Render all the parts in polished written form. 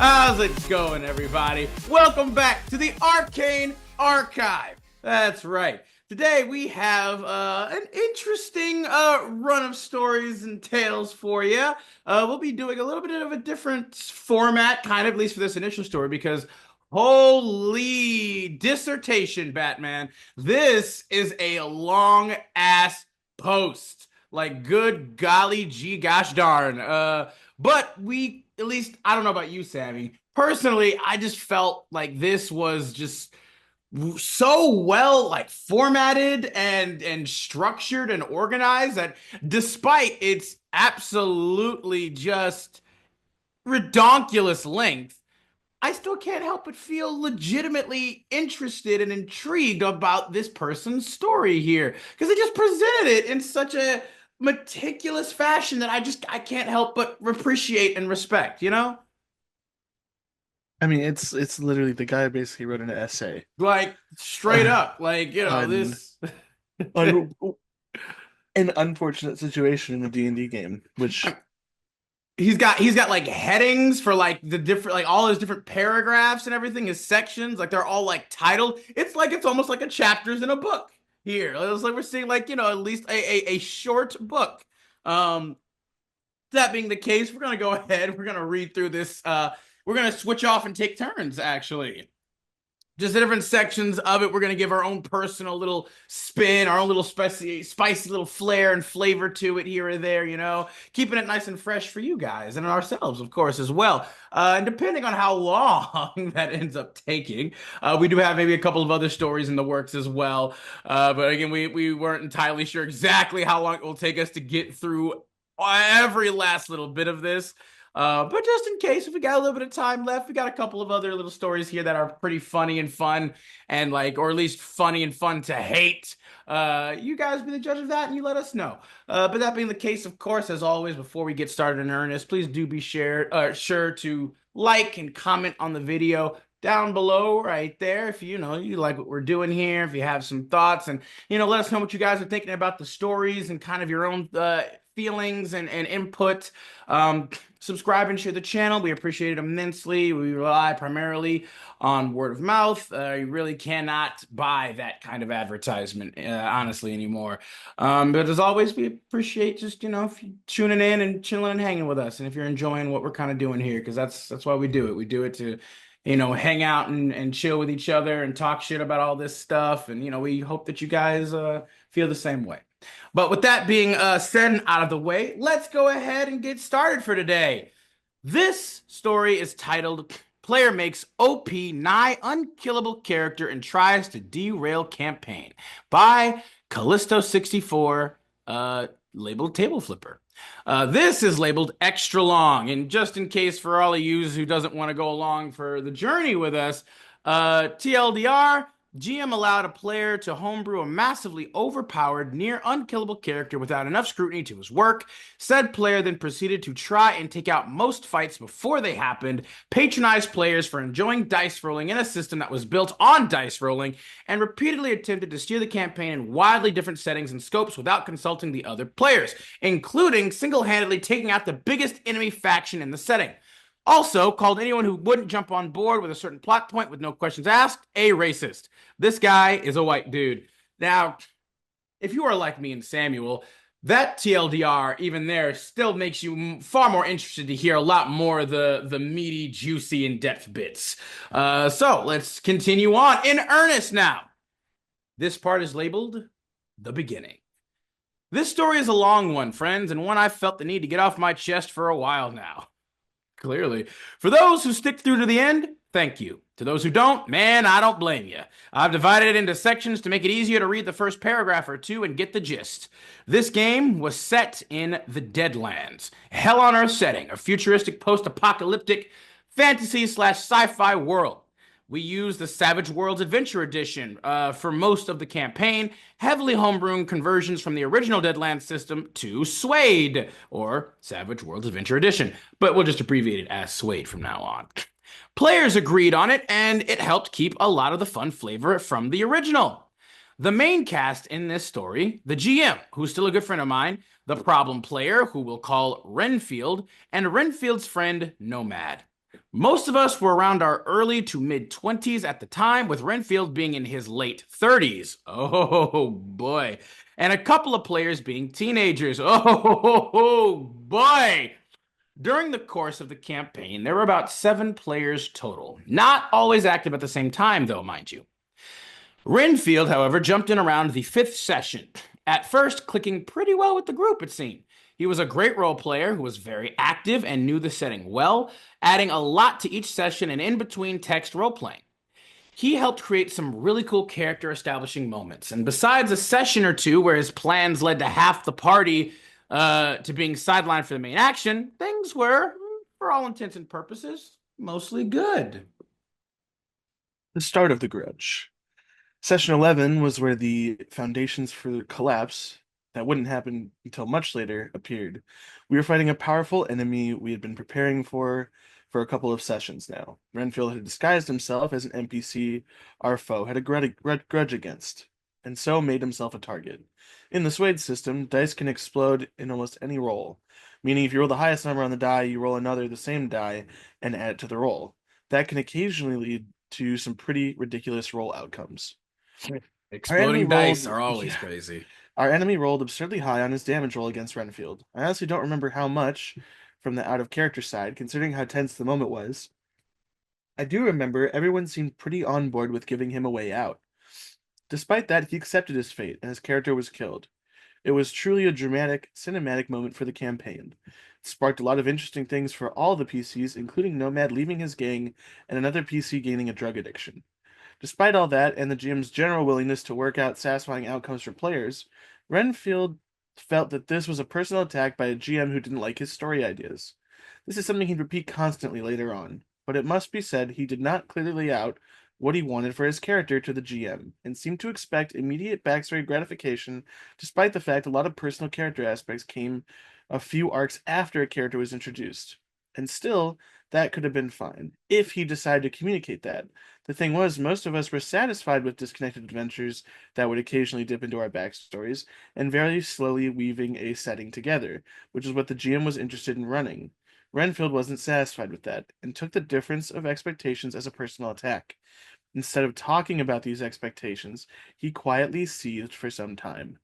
How's it going, everybody? Welcome back to the Arcane Archive. That's right. Today we have an interesting run of stories and tales for you. We'll be doing a little bit of a different format, kind of, at least for this initial story, because holy dissertation, Batman. This is a long ass post. Like, good golly gee gosh darn. But we, at least, I don't know about you, Sammy. Personally, I just felt like this was just so well like formatted and structured and organized that despite its absolutely just redonkulous length, I still can't help but feel legitimately interested and intrigued about this person's story here because they just presented it in such a meticulous fashion that I can't help but appreciate and respect, you know? I mean, it's literally the guy basically wrote an essay Like straight uh, up, like, on this on an unfortunate situation in a D&D game, which he's got like headings for like the different like all his different paragraphs and everything, his sections, like they're all like titled. It's like it's almost like a chapters in a book here. It's like we're seeing like, at least a short book. Um that being the case, we're gonna go ahead, we're gonna read through this. We're gonna switch off and take turns, actually. Just the different sections of it. We're going to give our own personal little spin, our own little spicy little flair and flavor to it here or there, keeping it nice and fresh for you guys and ourselves, of course, as well. And depending on how long that ends up taking, we do have maybe a couple of other stories in the works as well. But again, we weren't entirely sure exactly how long it will take us to get through every last little bit of this. But just in case, if we got a little bit of time left, we got a couple of other little stories here that are pretty funny and fun, and like, or at least funny and fun to hate. You guys be the judge of that, and you let us know. But that being the case, of course, as always, before we get started in earnest, please do be sure to like and comment on the video down below right there if you like what we're doing here, if you have some thoughts, and let us know what you guys are thinking about the stories and kind of your own feelings and input. Subscribe and share the channel. We appreciate it immensely. We rely primarily on word of mouth. You really cannot buy that kind of advertisement, honestly, anymore. But as always, we appreciate just, if you tuning in and chilling and hanging with us. And if you're enjoying what we're kind of doing here, because that's why we do it. We do it to, hang out and chill with each other and talk shit about all this stuff. And, we hope that you guys feel the same way. But with that being said and out of the way, let's go ahead and get started for today. This story is titled Player Makes OP Nigh Unkillable Character and Tries to Derail Campaign by Callisto64, labeled Table Flipper. This is labeled extra long, and just in case for all of you who doesn't want to go along for the journey with us, TLDR, GM allowed a player to homebrew a massively overpowered, near unkillable character without enough scrutiny to his work. Said player then proceeded to try and take out most fights before they happened, patronized players for enjoying dice rolling in a system that was built on dice rolling, and repeatedly attempted to steer the campaign in wildly different settings and scopes without consulting the other players, including single-handedly taking out the biggest enemy faction in the setting. Also, called anyone who wouldn't jump on board with a certain plot point with no questions asked a racist. This guy is a white dude. Now, if you are like me and Samuel, that TLDR, even there, still makes you far more interested to hear a lot more of the meaty, juicy, in-depth bits. So, let's continue on in earnest now. This part is labeled The Beginning. This story is a long one, friends, and one I've felt the need to get off my chest for a while now. Clearly. For those who stick through to the end, thank you. To those who don't, man, I don't blame you. I've divided it into sections to make it easier to read the first paragraph or two and get the gist. This game was set in the Deadlands, hell on earth setting, a futuristic post-apocalyptic fantasy/sci-fi world. We used the Savage Worlds Adventure Edition for most of the campaign, heavily homebrewing conversions from the original Deadlands system to SWADE, or Savage Worlds Adventure Edition, but we'll just abbreviate it as SWADE from now on. Players agreed on it, and it helped keep a lot of the fun flavor from the original. The main cast in this story, the GM, who's still a good friend of mine, the problem player, who we'll call RENFIELD, and RENFIELD's friend, Nomad. Most of us were around our early to mid 20s at the time, with Renfield being in his late 30s. Oh boy. And a couple of players being teenagers. Oh boy. During the course of the campaign, there were about 7 players total. Not always active at the same time, though, mind you. Renfield, however, jumped in around the 5th session, at first clicking pretty well with the group, it seemed. He was a great role player who was very active and knew the setting well, adding a lot to each session and in between text role playing. He helped create some really cool character establishing moments, and besides a session or two where his plans led to half the party to being sidelined for the main action, things were, for all intents and purposes, mostly good. The start of the Grudge. Session 11 was where the foundations for the collapse, that wouldn't happen until much later, appeared. We were fighting a powerful enemy we had been preparing for a couple of sessions now. Renfield had disguised himself as an NPC our foe had a grudge against, and so made himself a target. In the Swade system, dice can explode in almost any roll, meaning if you roll the highest number on the die, you roll another the same die and add it to the roll. That can occasionally lead to some pretty ridiculous roll outcomes. Exploding dice are always crazy. Our enemy rolled absurdly high on his damage roll against Renfield. I honestly don't remember how much from the out of character side, considering how tense the moment was. I do remember everyone seemed pretty on board with giving him a way out. Despite that, he accepted his fate, and his character was killed. It was truly a dramatic, cinematic moment for the campaign. It sparked a lot of interesting things for all the PCs, including Nomad leaving his gang and another PC gaining a drug addiction. Despite all that, and the GM's general willingness to work out satisfying outcomes for players, Renfield felt that this was a personal attack by a GM who didn't like his story ideas. This is something he'd repeat constantly later on, but it must be said he did not clearly lay out what he wanted for his character to the GM, and seemed to expect immediate backstory gratification, despite the fact a lot of personal character aspects came a few arcs after a character was introduced. And still, that could have been fine, if he decided to communicate that. The thing was, most of us were satisfied with disconnected adventures that would occasionally dip into our backstories, and very slowly weaving a setting together, which is what the GM was interested in running. Renfield wasn't satisfied with that, and took the difference of expectations as a personal attack. Instead of talking about these expectations, he quietly seethed for some time.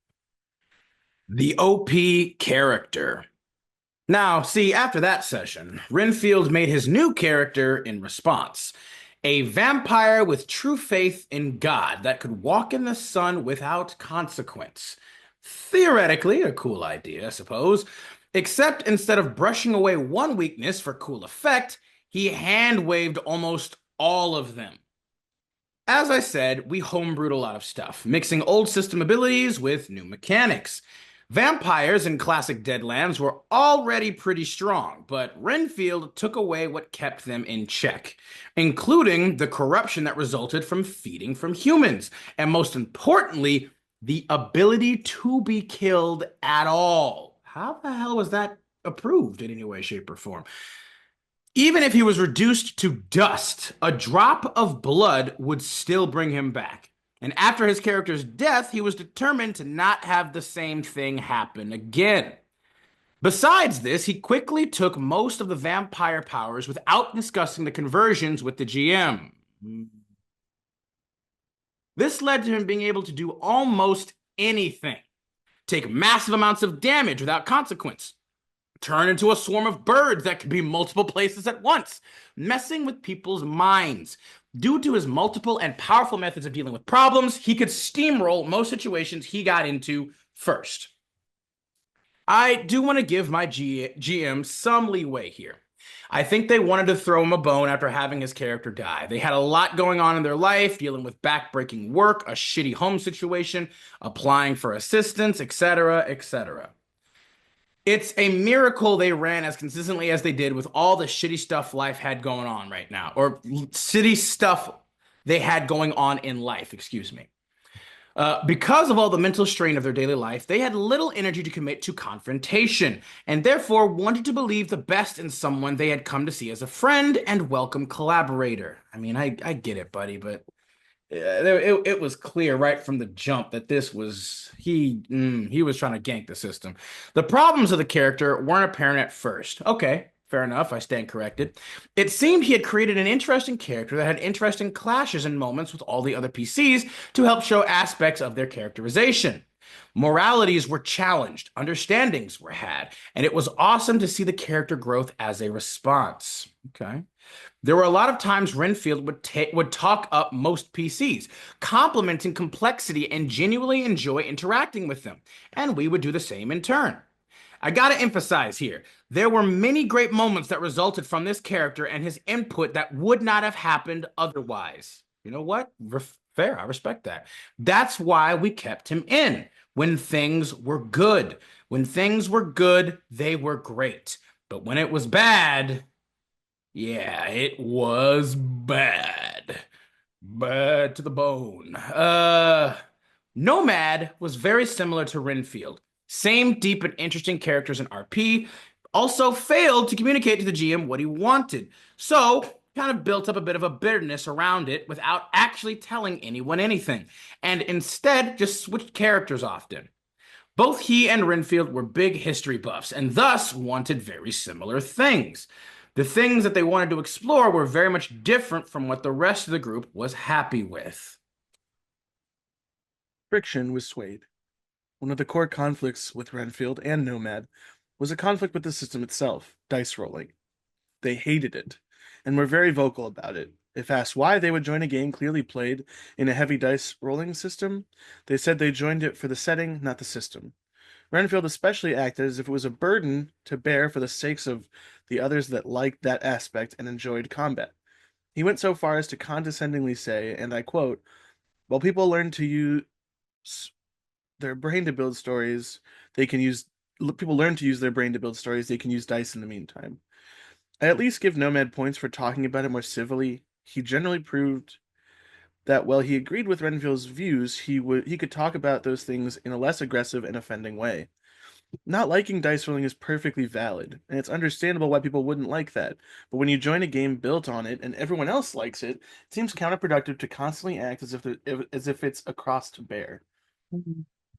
The OP character. Now, see, after that session, Renfield made his new character in response. A vampire with true faith in God that could walk in the sun without consequence. Theoretically, a cool idea, I suppose. Except instead of brushing away one weakness for cool effect, he hand-waved almost all of them. As I said, we homebrewed a lot of stuff, mixing old system abilities with new mechanics. Vampires in classic Deadlands were already pretty strong, but Renfield took away what kept them in check, including the corruption that resulted from feeding from humans, and most importantly, the ability to be killed at all. How the hell was that approved in any way, shape, or form? Even if he was reduced to dust, a drop of blood would still bring him back. And after his character's death, he was determined to not have the same thing happen again. Besides this, he quickly took most of the vampire powers without discussing the conversions with the GM. This led to him being able to do almost anything. Take massive amounts of damage without consequence. Turn into a swarm of birds that could be multiple places at once, messing with people's minds. Due to his multiple and powerful methods of dealing with problems, he could steamroll most situations he got into first. I do want to give my GM some leeway here. I think they wanted to throw him a bone after having his character die. They had a lot going on in their life, dealing with backbreaking work, a shitty home situation, applying for assistance, etc., etc. It's a miracle they ran as consistently as they did with all the shitty stuff life had going on right now, or shitty stuff they had going on in life, excuse me. Because of all the mental strain of their daily life, they had little energy to commit to confrontation, and therefore wanted to believe the best in someone they had come to see as a friend and welcome collaborator. I mean, I get it, buddy, but it was clear right from the jump that this was he was trying to gank the system. The problems of the character weren't apparent at first. Okay, Fair enough, I stand corrected. It seemed he had created an interesting character that had interesting clashes and moments with all the other PCs to help show aspects of their characterization. Moralities were challenged, understandings were had, and it was awesome to see the character growth as a response. Okay. There were a lot of times Renfield would talk up most PCs, complimenting complexity and genuinely enjoy interacting with them, and we would do the same in turn. I gotta emphasize here, there were many great moments that resulted from this character and his input that would not have happened otherwise. You know what? Fair, I respect that. That's why we kept him in when things were good. When things were good, they were great. But when it was bad, yeah, it was bad. Bad to the bone. Nomad was very similar to Renfield. Same deep and interesting characters in RP. Also failed to communicate to the GM what he wanted. So, kind of built up a bit of a bitterness around it without actually telling anyone anything. And instead, just switched characters often. Both he and Renfield were big history buffs and thus wanted very similar things. The things that they wanted to explore were very much different from what the rest of the group was happy with. Friction was swayed. One of the core conflicts with Renfield and Nomad was a conflict with the system itself, dice rolling. They hated it, and were very vocal about it. If asked why they would join a game clearly played in a heavy dice rolling system, they said they joined it for the setting, not the system. Renfield especially acted as if it was a burden to bear for the sakes of the others that liked that aspect and enjoyed combat. He went so far as to condescendingly say, and I quote, "While people learn to use their brain to build stories, they can use people learn to use their brain to build stories, they can use dice in the meantime." I at least give Nomad points for talking about it more civilly. He generally proved that while he agreed with Renfield's views, he could talk about those things in a less aggressive and offending way. Not liking dice rolling is perfectly valid, and it's understandable why people wouldn't like that. But when you join a game built on it and everyone else likes it, it seems counterproductive to constantly act as if it's a cross to bear.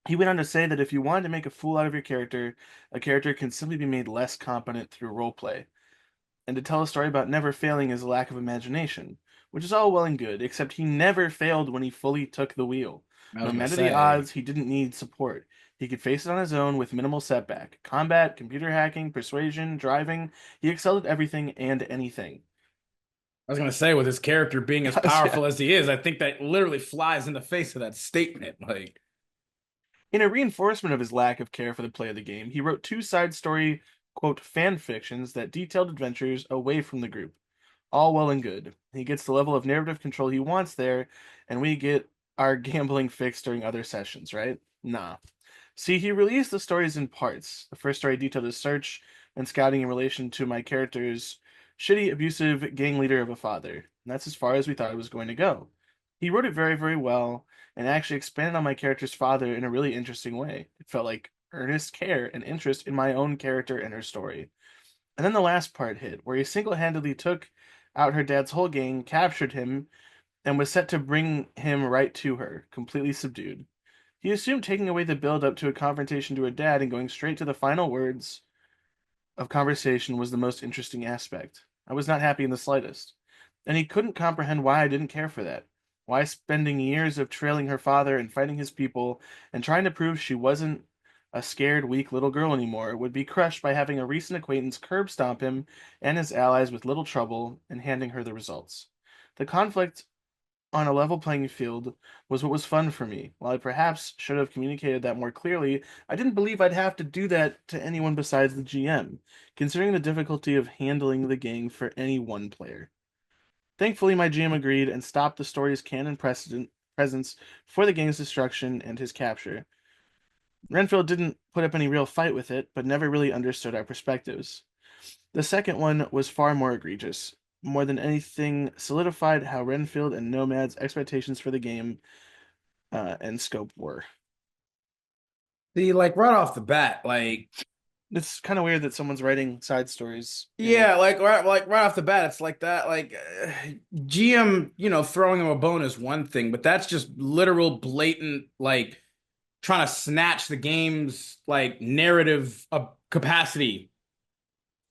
He went on to say that if you wanted to make a fool out of your character, a character can simply be made less competent through roleplay. And to tell a story about never failing is a lack of imagination, which is all well and good, except he never failed when he fully took the wheel. I was No gonna matter the say, odds, he didn't need support. He could face it on his own with minimal setback. Combat, computer hacking, persuasion, driving, he excelled at everything and anything. with his character being as Yeah. powerful as he is, I think that literally flies in the face of that statement. Like, In a reinforcement of his lack of care for the play of the game, he wrote two side story, quote, fan fictions that detailed adventures away from the group. All well and good. He gets the level of narrative control he wants there, and we get our gambling fix during other sessions, right? Nah. See, he released the stories in parts. The first story detailed his search and scouting in relation to my character's shitty, abusive gang leader of a father. And that's as far as we thought it was going to go. He wrote it very, very well, and actually expanded on my character's father in a really interesting way. It felt like earnest care and interest in my own character and her story. And then the last part hit, where he single handedly took out her dad's whole gang, captured him, and was set to bring him right to her, completely subdued. He assumed taking away the build up to a confrontation to her dad and going straight to the final words of conversation was the most interesting aspect. I was not happy in the slightest. And he couldn't comprehend why I didn't care for that. Why spending years of trailing her father and fighting his people and trying to prove she wasn't a scared, weak little girl anymore would be crushed by having a recent acquaintance curb stomp him and his allies with little trouble and handing her the results. The conflict on a level playing field was what was fun for me. While I perhaps should have communicated that more clearly, I didn't believe I'd have to do that to anyone besides the GM, considering the difficulty of handling the gang for any one player. Thankfully, my GM agreed and stopped the story's canon presence for the gang's destruction and his capture. Renfield didn't put up any real fight with it, but never really understood our perspectives. The second one was far more egregious. More than anything, solidified how Renfield and Nomad's expectations for the game and scope were. see, like right off the bat, like It's kind of weird that someone's writing side stories in it. yeah, like right off the bat, it's like that. Like GM, throwing him a bone is one thing, but that's just literal blatant like trying to snatch the game's like narrative capacity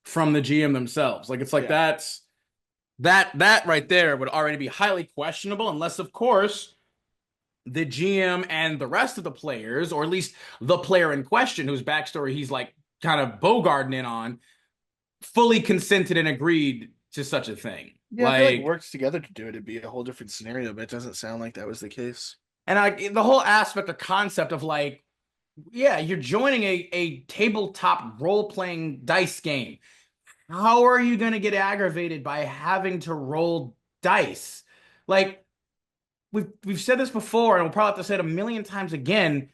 from the GM themselves. Like it's like Yeah. that right there would already be highly questionable unless, of course, the GM and the rest of the players, or at least the player in question whose backstory he's like kind of bogarting in on, fully consented and agreed to such a thing. Yeah, if they like Like, worked together to do it, it'd be a whole different scenario, but it doesn't sound like that was the case. and like the whole aspect, the concept of like, yeah, you're joining a tabletop role playing dice game. How are you going to get aggravated by having to roll dice? Like, we've said this before, and we'll probably have to say it a million times again.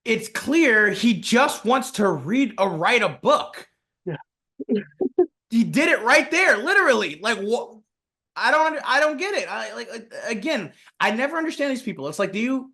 It's clear he just wants to write a book. Yeah. He did it right there, literally. Like what? I don't get it. I like again. I never understand these people. It's like, do you?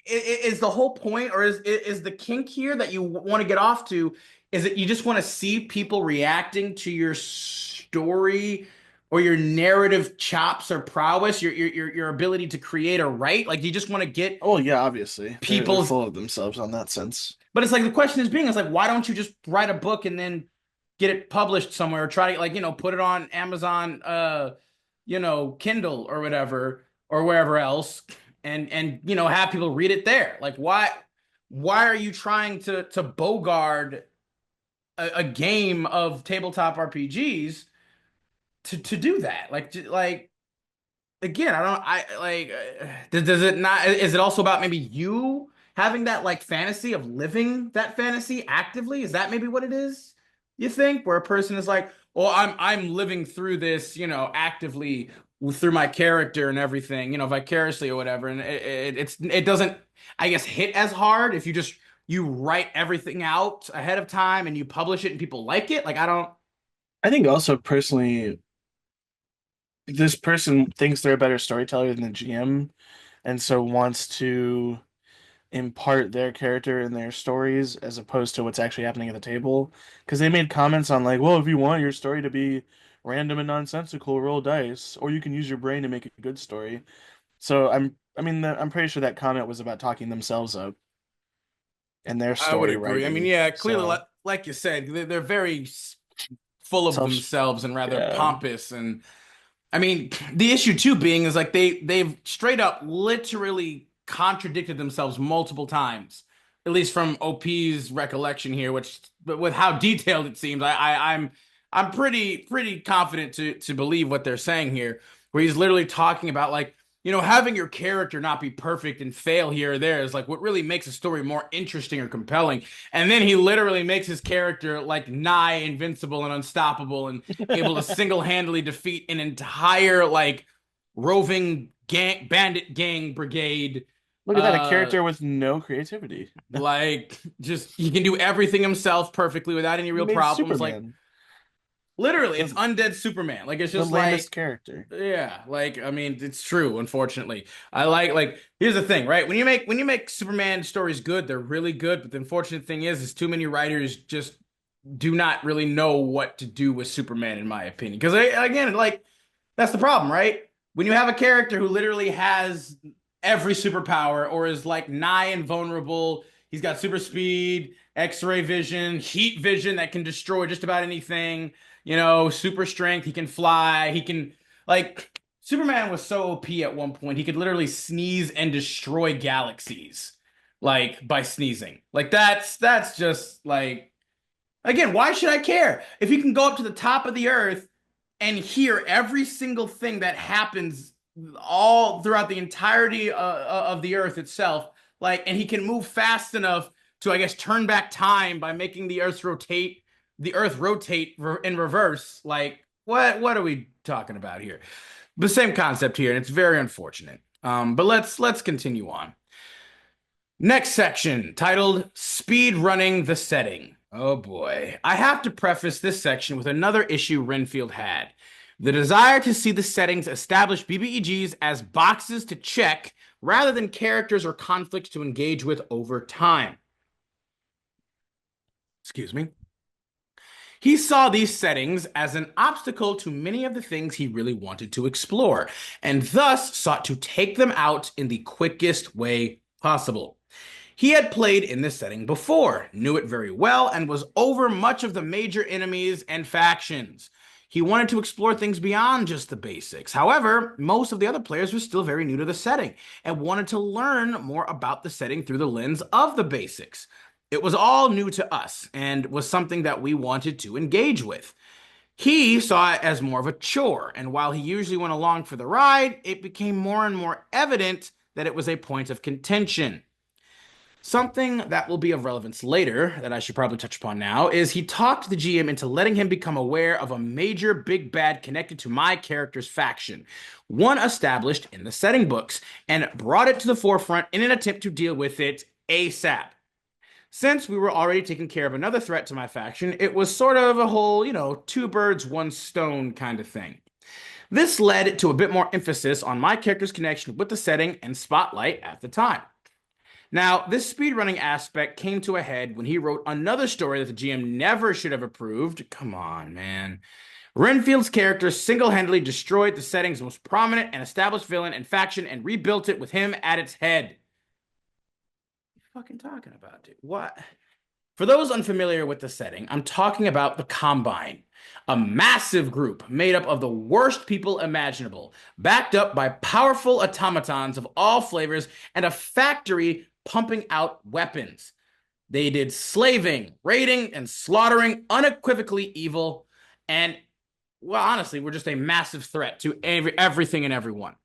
Is the whole point, or is the kink here that you want to get off to? Is it you just want to see people reacting to your story or your narrative chops or prowess, your ability to create or write? Like, you just want to get Oh yeah, obviously. They're people's. full of themselves on that sense. But it's like the question is being, it's like, why don't you just write a book and then get it published somewhere, or try to like, put it on Amazon, Kindle or whatever, or wherever else, and have people read it there. Like, why are you trying to bogard a game of tabletop RPGs to do that? Like again, I like does it not, is it also about maybe you having that like fantasy of living that fantasy actively? Is that maybe what it is, you think, where a person is like, well, I'm living through this, actively through my character and everything, vicariously or whatever, and it doesn't, I guess, hit as hard if you write everything out ahead of time and you publish it and people like it. Like, I don't. I think also personally, this person thinks they're a better storyteller than the GM, and so wants to impart their character and their stories as opposed to what's actually happening at the table. Because they made comments on like, well, if you want your story to be random and nonsensical, roll dice, or you can use your brain to make a good story. So I'm pretty sure that comment was about talking themselves up and their I would story agree. I mean, writing. yeah, clearly, So like you said, they're very full of self, themselves and rather yeah. pompous. And I mean, the issue too being is like they've straight up literally contradicted themselves multiple times, at least from OP's recollection here, which, but with how detailed it seems, I'm pretty confident to believe what they're saying here, where he's literally talking about like, having your character not be perfect and fail here or there is like what really makes a story more interesting or compelling. And then he literally makes his character like nigh invincible and unstoppable and able to single-handedly defeat an entire like roving bandit gang brigade. Look at that, a Uh, character with no creativity. like, just he can do everything himself perfectly without any He real made problems. Like, Superman literally, it's the undead Superman. Like, it's the just lamest like, character. yeah, like, I mean, it's true, unfortunately. I like here's the thing, right? When you make Superman stories good, they're really good, but the unfortunate thing is too many writers just do not really know what to do with Superman, in my opinion. Because again, like, that's the problem, right? When you have a character who literally has every superpower or is like nigh invulnerable, he's got super speed, X-ray vision, heat vision that can destroy just about anything, super strength, he can fly, he can, like, Superman was so OP at one point, he could literally sneeze and destroy galaxies, like, by sneezing. Like, that's just like, again, why should I care? If he can go up to the top of the earth and hear every single thing that happens all throughout the entirety of the earth itself, like, and he can move fast enough to, I guess, turn back time by making the earth rotate in reverse. Like, what are we talking about here? The same concept here, and it's very unfortunate. But let's continue on. Next section, titled Speed Running the Setting. Oh boy. I have to preface this section with another issue Renfield had. The desire to see the settings establish BBEGs as boxes to check rather than characters or conflicts to engage with over time. Excuse me. He saw these settings as an obstacle to many of the things he really wanted to explore, and thus sought to take them out in the quickest way possible. He had played in this setting before, knew it very well, and was over much of the major enemies and factions. He wanted to explore things beyond just the basics. However, most of the other players were still very new to the setting and wanted to learn more about the setting through the lens of the basics. It was all new to us and was something that we wanted to engage with. He saw it as more of a chore, and while he usually went along for the ride, it became more and more evident that it was a point of contention. Something that will be of relevance later, that I should probably touch upon now, is he talked the GM into letting him become aware of a major big bad connected to my character's faction, one established in the setting books, and brought it to the forefront in an attempt to deal with it ASAP. Since we were already taking care of another threat to my faction, it was sort of a whole, two birds, one stone kind of thing. This led to a bit more emphasis on my character's connection with the setting and spotlight at the time. Now, this speedrunning aspect came to a head when he wrote another story that the GM never should have approved. Come on, man. Renfield's character single-handedly destroyed the setting's most prominent and established villain and faction and rebuilt it with him at its head. What are you fucking talking about, dude? What? For those unfamiliar with the setting, I'm talking about the Combine, a massive group made up of the worst people imaginable, backed up by powerful automatons of all flavors and a factory pumping out weapons. They did slaving, raiding, and slaughtering, unequivocally evil, and, well, honestly, were just a massive threat to everything and everyone.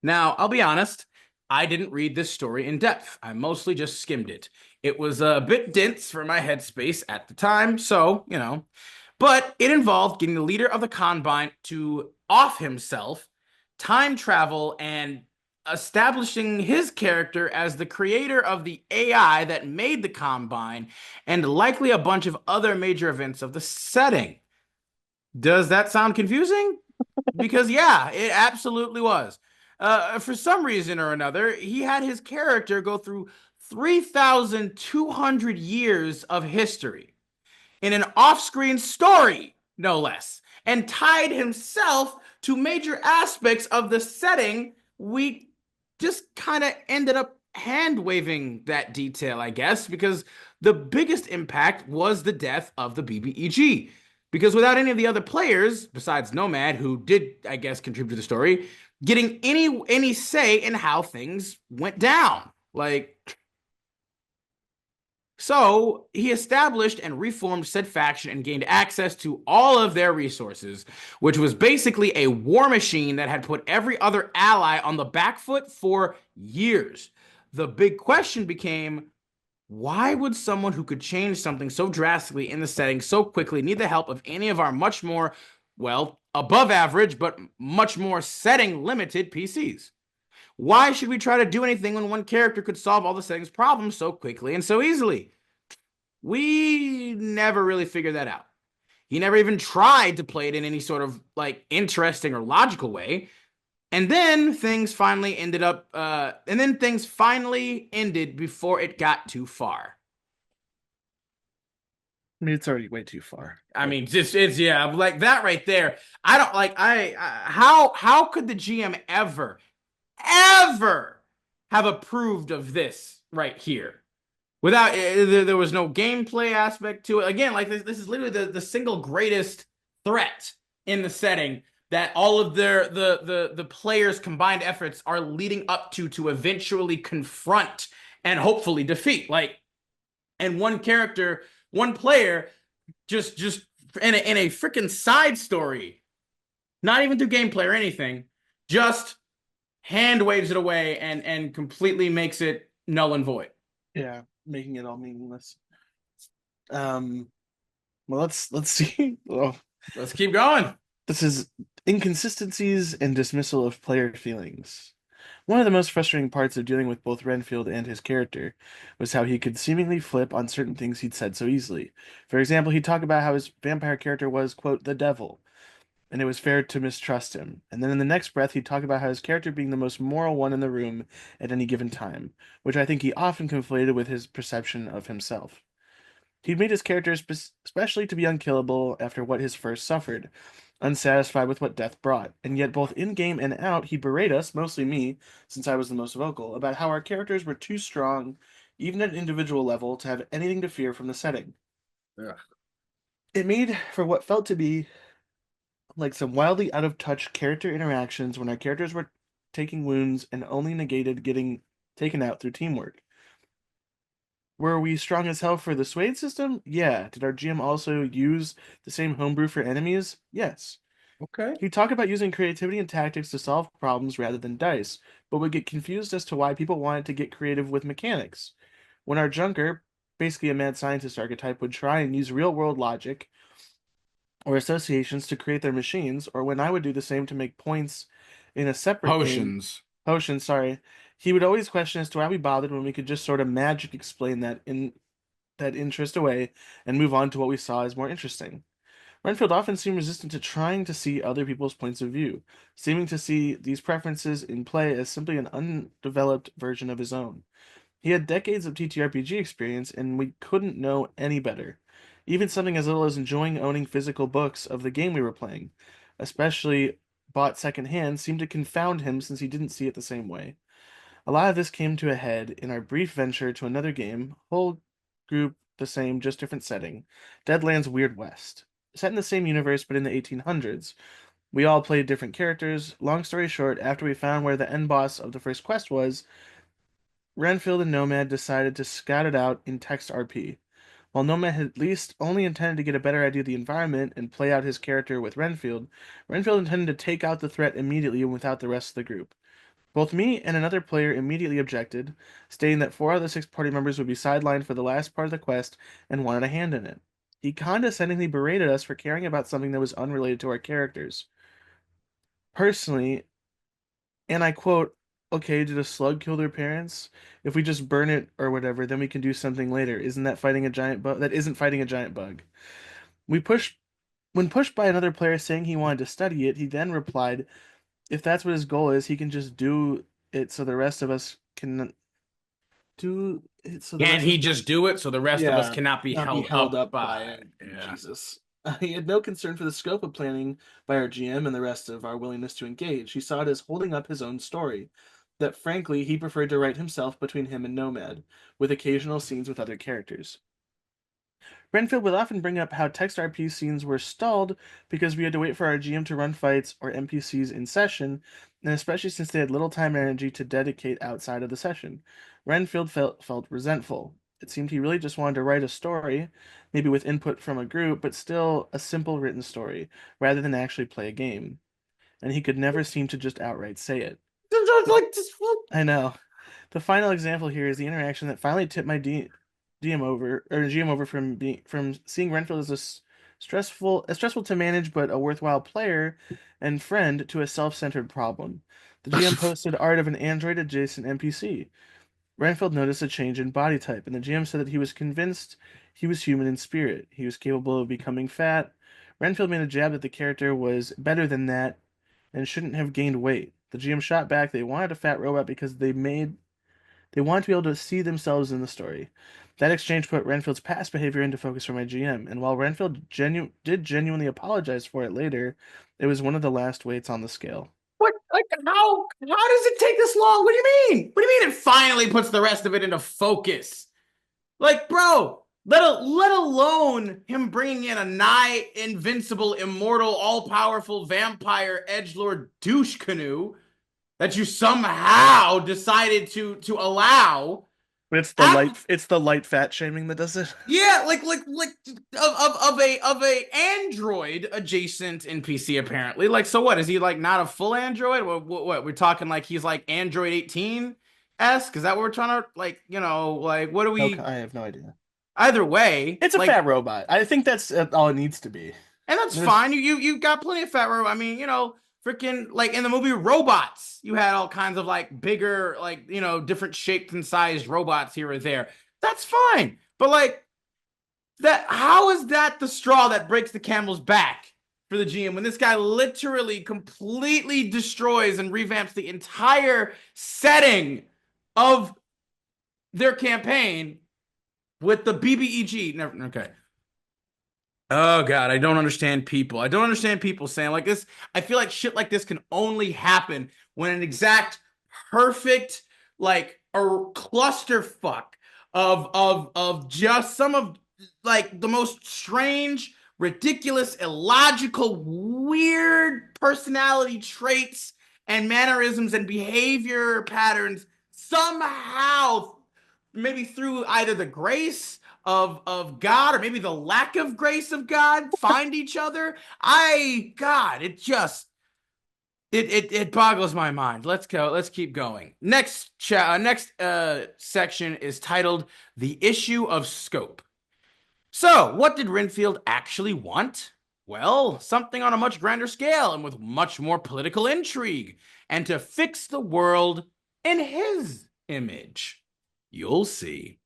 Now, I'll be honest, I didn't read this story in depth. I mostly just skimmed it. It was a bit dense for my headspace at the time, so, but it involved getting the leader of the Combine to off himself, time travel, and establishing his character as the creator of the AI that made the Combine, and likely a bunch of other major events of the setting. Does that sound confusing? Because, yeah, it absolutely was. For some reason or another, he had his character go through 3,200 years of history in an off-screen story, no less, and tied himself to major aspects of the setting. We just kind of ended up hand-waving that detail, I guess, because the biggest impact was the death of the BBEG. Because without any of the other players, besides Nomad, who did, I guess, contribute to the story, getting any say in how things went down. So he established and reformed said faction and gained access to all of their resources, which was basically a war machine that had put every other ally on the back foot for years. The big question became, why would someone who could change something so drastically in the setting so quickly need the help of any of our much more, well, above average, but much more setting limited PCs? Why should we try to do anything when one character could solve all the setting's problems so quickly and so easily? We never really figured that out. He never even tried to play it in any sort of interesting or logical way. And then things finally ended before it got too far. I mean, it's already way too far. I mean, it's yeah, like that right there. I don't like how could the GM ever have approved of this right here without there was no gameplay aspect to it. Again, this is literally the single greatest threat in the setting that all of the players' combined efforts are leading up to eventually confront and hopefully defeat. And one player just in a freaking side story, not even through gameplay or anything, just hand waves it away and completely makes it null and void. Yeah, making it all meaningless. Well, let's see. Well, let's keep going. This is inconsistencies and dismissal of player feelings. One of the most frustrating parts of dealing with both Renfield and his character was how he could seemingly flip on certain things he'd said so easily. For example, he'd talk about how his vampire character was, quote, the devil, and it was fair to mistrust him. And then in the next breath, he'd talk about how his character being the most moral one in the room at any given time, which I think he often conflated with his perception of himself. He'd made his character especially to be unkillable after what his first suffered, unsatisfied with what death brought, and yet both in-game and out, he'd berate us, mostly me, since I was the most vocal, about how our characters were too strong even at an individual level, to have anything to fear from the setting. Ugh. It made for what felt to be like some wildly out of touch character interactions when our characters were taking wounds and only negated getting taken out through teamwork. Were we strong as hell for the Swade system? Yeah. Did our GM also use the same homebrew for enemies? Yes. Okay. He'd talk about using creativity and tactics to solve problems rather than dice, but would get confused as to why people wanted to get creative with mechanics. When our Junker, basically a mad scientist archetype, would try and use real world logic or associations to create their machines, or when I would do the same to make points in a separate game, Potions. potion, sorry, he would always question as to why we bothered when we could just sort of magic explain that interest away and move on to what we saw as more interesting. Renfield often seemed resistant to trying to see other people's points of view, seeming to see these preferences in play as simply an undeveloped version of his own. He had decades of TTRPG experience, and we couldn't know any better. Even something as little as enjoying owning physical books of the game we were playing, especially bought secondhand, seemed to confound him since he didn't see it the same way. A lot of this came to a head in our brief venture to another game, whole group the same, just different setting, Deadlands Weird West. Set in the same universe but in the 1800s. We all played different characters. Long story short, after we found where the end boss of the first quest was, Renfield and Nomad decided to scout it out in text RP. While Nomad had at least only intended to get a better idea of the environment and play out his character with Renfield, Renfield intended to take out the threat immediately and without the rest of the group. Both me and another player immediately objected, stating that 4 out of the 6 party members would be sidelined for the last part of the quest and wanted a hand in it. He condescendingly berated us for caring about something that was unrelated to our characters. Personally, and I quote, okay, did a slug kill their parents? If we just burn it or whatever, then we can do something later. Isn't that fighting a giant bug? That isn't fighting a giant bug. We pushed When pushed by another player saying he wanted to study it, he then replied, if that's what his goal is, he can just do it so the rest of us can do it so the Can't rest of he us can, just do it so the rest of us yeah, cannot be not be held held up up by by? it. Yeah. Jesus. He had no concern for the scope of planning by our GM and the rest of our willingness to engage. He saw it as holding up his own story, that frankly he preferred to write himself between him and Nomad, with occasional scenes with other characters. Renfield would often bring up how text RP scenes were stalled because we had to wait for our GM to run fights or NPCs in session, and especially since they had little time and energy to dedicate outside of the session. Renfield felt resentful. It seemed he really just wanted to write a story, maybe with input from a group, but still a simple written story, rather than actually play a game. And he could never seem to just outright say it. Like just I know. The final example here is the interaction that finally tipped my DM over or GM over from seeing Renfield as stressful to manage but a worthwhile player and friend to a self-centered problem. The GM posted art of an android adjacent NPC. Renfield noticed a change in body type, and the GM said that he was convinced he was human in spirit. He was capable of becoming fat. Renfield made a jab that the character was better than that and shouldn't have gained weight. The GM shot back they wanted a fat robot because they wanted to be able to see themselves in the story. That exchange put Renfield's past behavior into focus for my GM, and while Renfield did genuinely apologize for it later, it was one of the last weights on the scale. what? Like how does it take this long? What do you mean? What do you mean it finally puts the rest of it into focus? Like, bro, let alone him bringing in a nigh invincible, immortal, all powerful vampire edgelord douche canoe that you somehow decided to allow. But After, it's the light fat shaming that does it. yeah, like of a android adjacent NPC apparently. Like, so what is he like? Not a full android? What we're talking like he's like Android 18 esque? Is that what we're trying to like? Like what do Okay, we? I have no idea. Either way, It's a like, fat robot. I think that's all it needs to be. and that's There's fine. You got plenty of fat room. I mean, freaking like in the movie Robots, you had all kinds of like bigger, like different shaped and sized robots here or there. That's fine. But like that, how is that the straw that breaks the camel's back for the GM when this guy literally completely destroys and revamps the entire setting of their campaign with the BBEG? Never, okay. Oh God, I don't understand people. I don't understand people saying like this. I feel like shit like this can only happen when an exact perfect, like a clusterfuck of just some of like the most strange, ridiculous, illogical, weird personality traits and mannerisms and behavior patterns somehow, maybe through either the grace of God or maybe the lack of grace of God, find each other. God, it boggles my mind. Let's go. Let's keep going. Next section is titled "The Issue of Scope." So, what did Renfield actually want? Well, something on a much grander scale and with much more political intrigue, and to fix the world in his image. You'll see.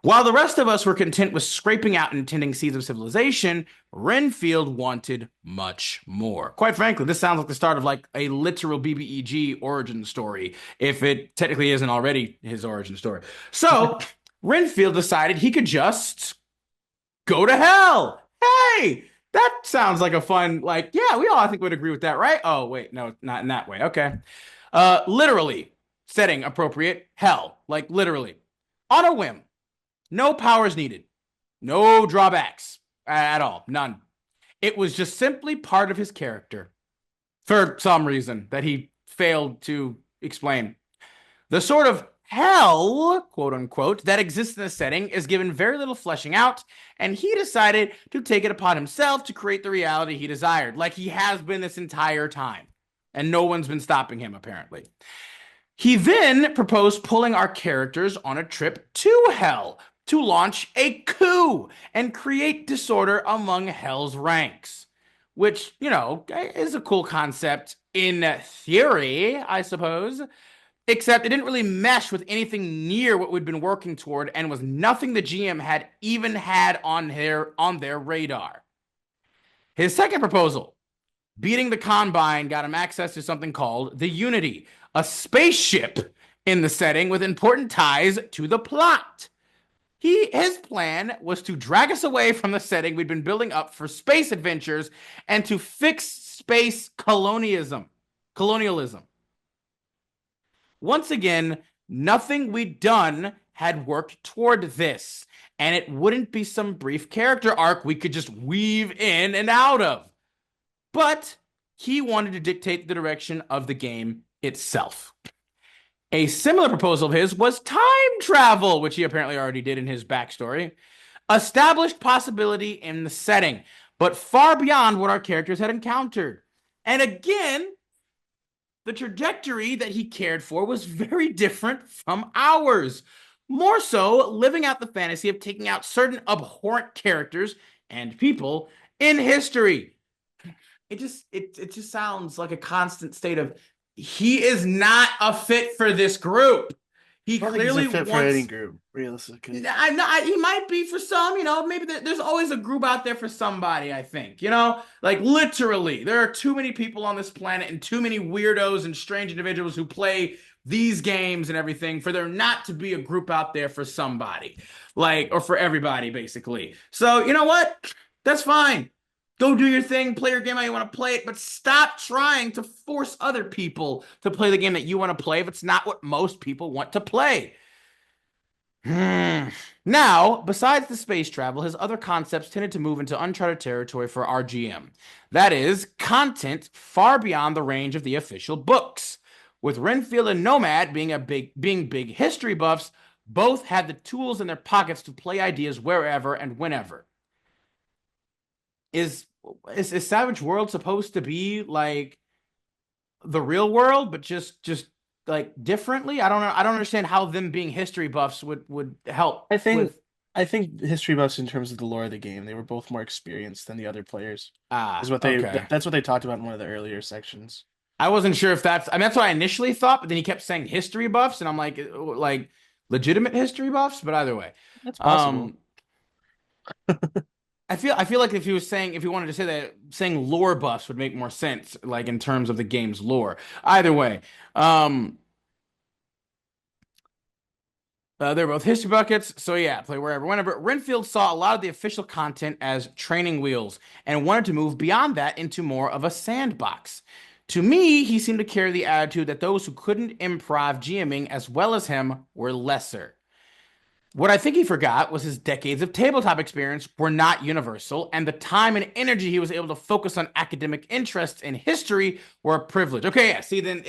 While the rest of us were content with scraping out and tending seeds of civilization, Renfield wanted much more. Quite frankly, this sounds like the start of like a literal BBEG origin story, if it technically isn't already his origin story. So, Renfield decided he could just go to hell. Hey, that sounds like a fun, like, yeah, we all, I think, would agree with that, right? Oh, wait, no, not in that way. Okay. Literally, setting appropriate, hell, like literally, on a whim. No powers needed. No drawbacks at all. None. It was just simply part of his character for some reason that he failed to explain. The sort of hell, quote unquote, that exists in the setting is given very little fleshing out, and he decided to take it upon himself to create the reality he desired, like he has been this entire time. And no one's been stopping him, apparently. He then proposed pulling our characters on a trip to hell to launch a coup and create disorder among hell's ranks, which, you know, is a cool concept in theory, I suppose. Except it didn't really mesh with anything near what we'd been working toward and was nothing the GM had even had on their radar. His second proposal, beating the Combine, got him access to something called the Unity, a spaceship in the setting with important ties to the plot. His plan was to drag us away from the setting we'd been building up for space adventures and to fix space colonialism. Once again, nothing we'd done had worked toward this, and it wouldn't be some brief character arc we could just weave in and out of. But he wanted to dictate the direction of the game itself. A similar proposal of his was time travel, which he apparently already did in his backstory. Established possibility in the setting, but far beyond what our characters had encountered. And again, the trajectory that he cared for was very different from ours. More so, living out the fantasy of taking out certain abhorrent characters and people in history. It just sounds like a constant state of he is not a fit for this group. He clearly fit wants for any group, realistically. he might be for some, you know, maybe there's always a group out there for somebody, I think, you know, like literally there are too many people on this planet and too many weirdos and strange individuals who play these games and everything for there not to be a group out there for somebody, like, or for everybody, basically. So, you know what? That's fine. Go do your thing, play your game how you want to play it, but stop trying to force other people to play the game that you want to play if it's not what most people want to play. Now, besides the space travel, his other concepts tended to move into uncharted territory for our GM. That is, content far beyond the range of the official books. With Renfield and Nomad being big history buffs, both had the tools in their pockets to play ideas wherever and whenever. Is Savage World supposed to be like the real world, but just like differently? I don't know. I don't understand how them being history buffs would help. I think history buffs in terms of the lore of the game, they were both more experienced than the other players. Is what that's what they talked about in one of the earlier sections. I wasn't sure if that's that's what I initially thought, but then he kept saying history buffs, and I'm like legitimate history buffs, but either way. That's possible. I feel like if he wanted to say that, saying lore buffs would make more sense, like in terms of the game's lore. Either way, they're both history buckets, so yeah, play wherever, whenever. Renfield saw a lot of the official content as training wheels and wanted to move beyond that into more of a sandbox. To me, he seemed to carry the attitude that those who couldn't improv GMing as well as him were lesser. What I think he forgot was his decades of tabletop experience were not universal, and the time and energy he was able to focus on academic interests in history were a privilege. Okay, yeah. See, then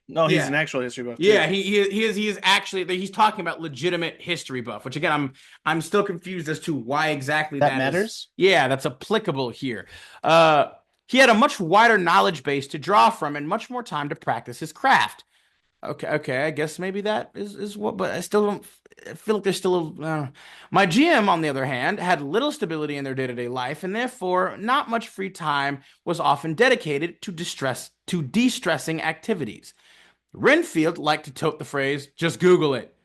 No, he's yeah, an actual history buff yeah. too. He is actually he's talking about legitimate history buff, which again I'm still confused as to why exactly That that is. matters. Yeah, that's applicable here. Uh, he had a much wider knowledge base to draw from and much more time to practice his craft. Okay, okay. I guess maybe that is what, but I still don't I feel like there's still my GM, on the other hand, had little stability in their day-to-day life, and therefore not much free time was often dedicated to de-stressing activities. Renfield liked to tote the phrase, just Google it.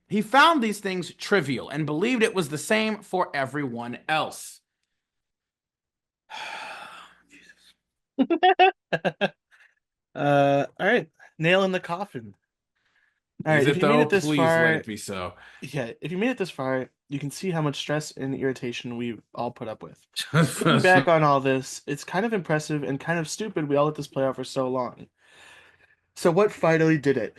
He found these things trivial and believed it was the same for everyone else. All right. Nail in the coffin. All Is right, if it you made though? it this Please let far, it be so. yeah, if you made it this far, you can see how much stress and irritation we all put up with. Looking back on all this, it's kind of impressive and kind of stupid we all let this play out for so long. So what finally did it?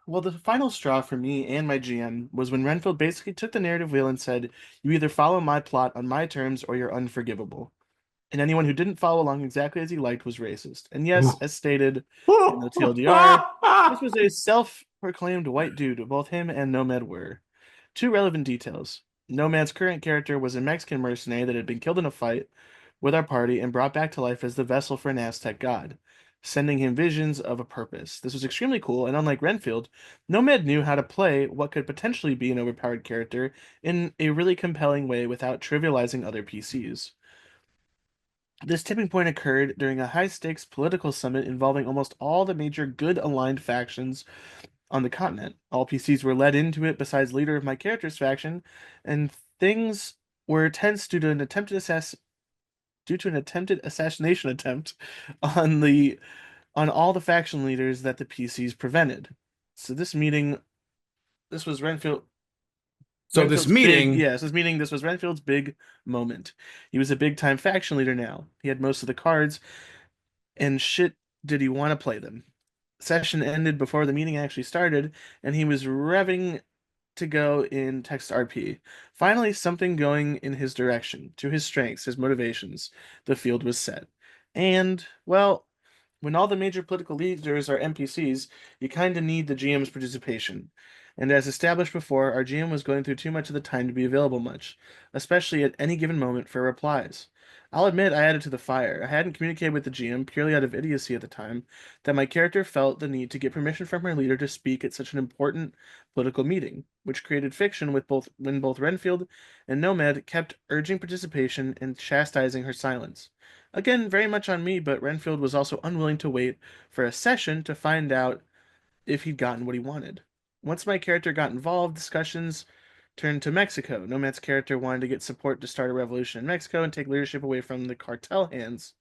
Well, the final straw for me and my GM was when Renfield basically took the narrative wheel and said, "You either follow my plot on my terms or you're unforgivable." And anyone who didn't follow along exactly as he liked was racist. And yes, as stated in the TLDR, this was a self-proclaimed white dude, both him and Nomad were. Two relevant details. Nomad's current character was a Mexican mercenary that had been killed in a fight with our party and brought back to life as the vessel for an Aztec god, sending him visions of a purpose. This was extremely cool, and unlike Renfield, Nomad knew how to play what could potentially be an overpowered character in a really compelling way without trivializing other PCs. This tipping point occurred during a high stakes political summit involving almost all the major good aligned factions on the continent. All PCs were led into it besides leader of my character's faction, and things were tense due to an attempted assassination attempt on the on all the faction leaders that the PCs prevented. So this was So this meeting. This was Renfield's big moment. He was a big time faction leader now. He had most of the cards, and shit did he want to play them. Session ended before the meeting actually started, and he was revving to go in text RP. Finally, something going in his direction, to his strengths, his motivations. The field was set. And, well, when all the major political leaders are NPCs, you kind of need the GM's participation. And as established before, our GM was going through too much of the time to be available much, especially at any given moment for replies. I'll admit I added to the fire. I hadn't communicated with the GM purely out of idiocy at the time, that my character felt the need to get permission from her leader to speak at such an important political meeting, which created fiction with both Renfield and Nomad kept urging participation and chastising her silence. Again, very much on me, but Renfield was also unwilling to wait for a session to find out if he'd gotten what he wanted. Once my character got involved, discussions turned to Mexico. Nomad's character wanted to get support to start a revolution in Mexico and take leadership away from the cartel hands,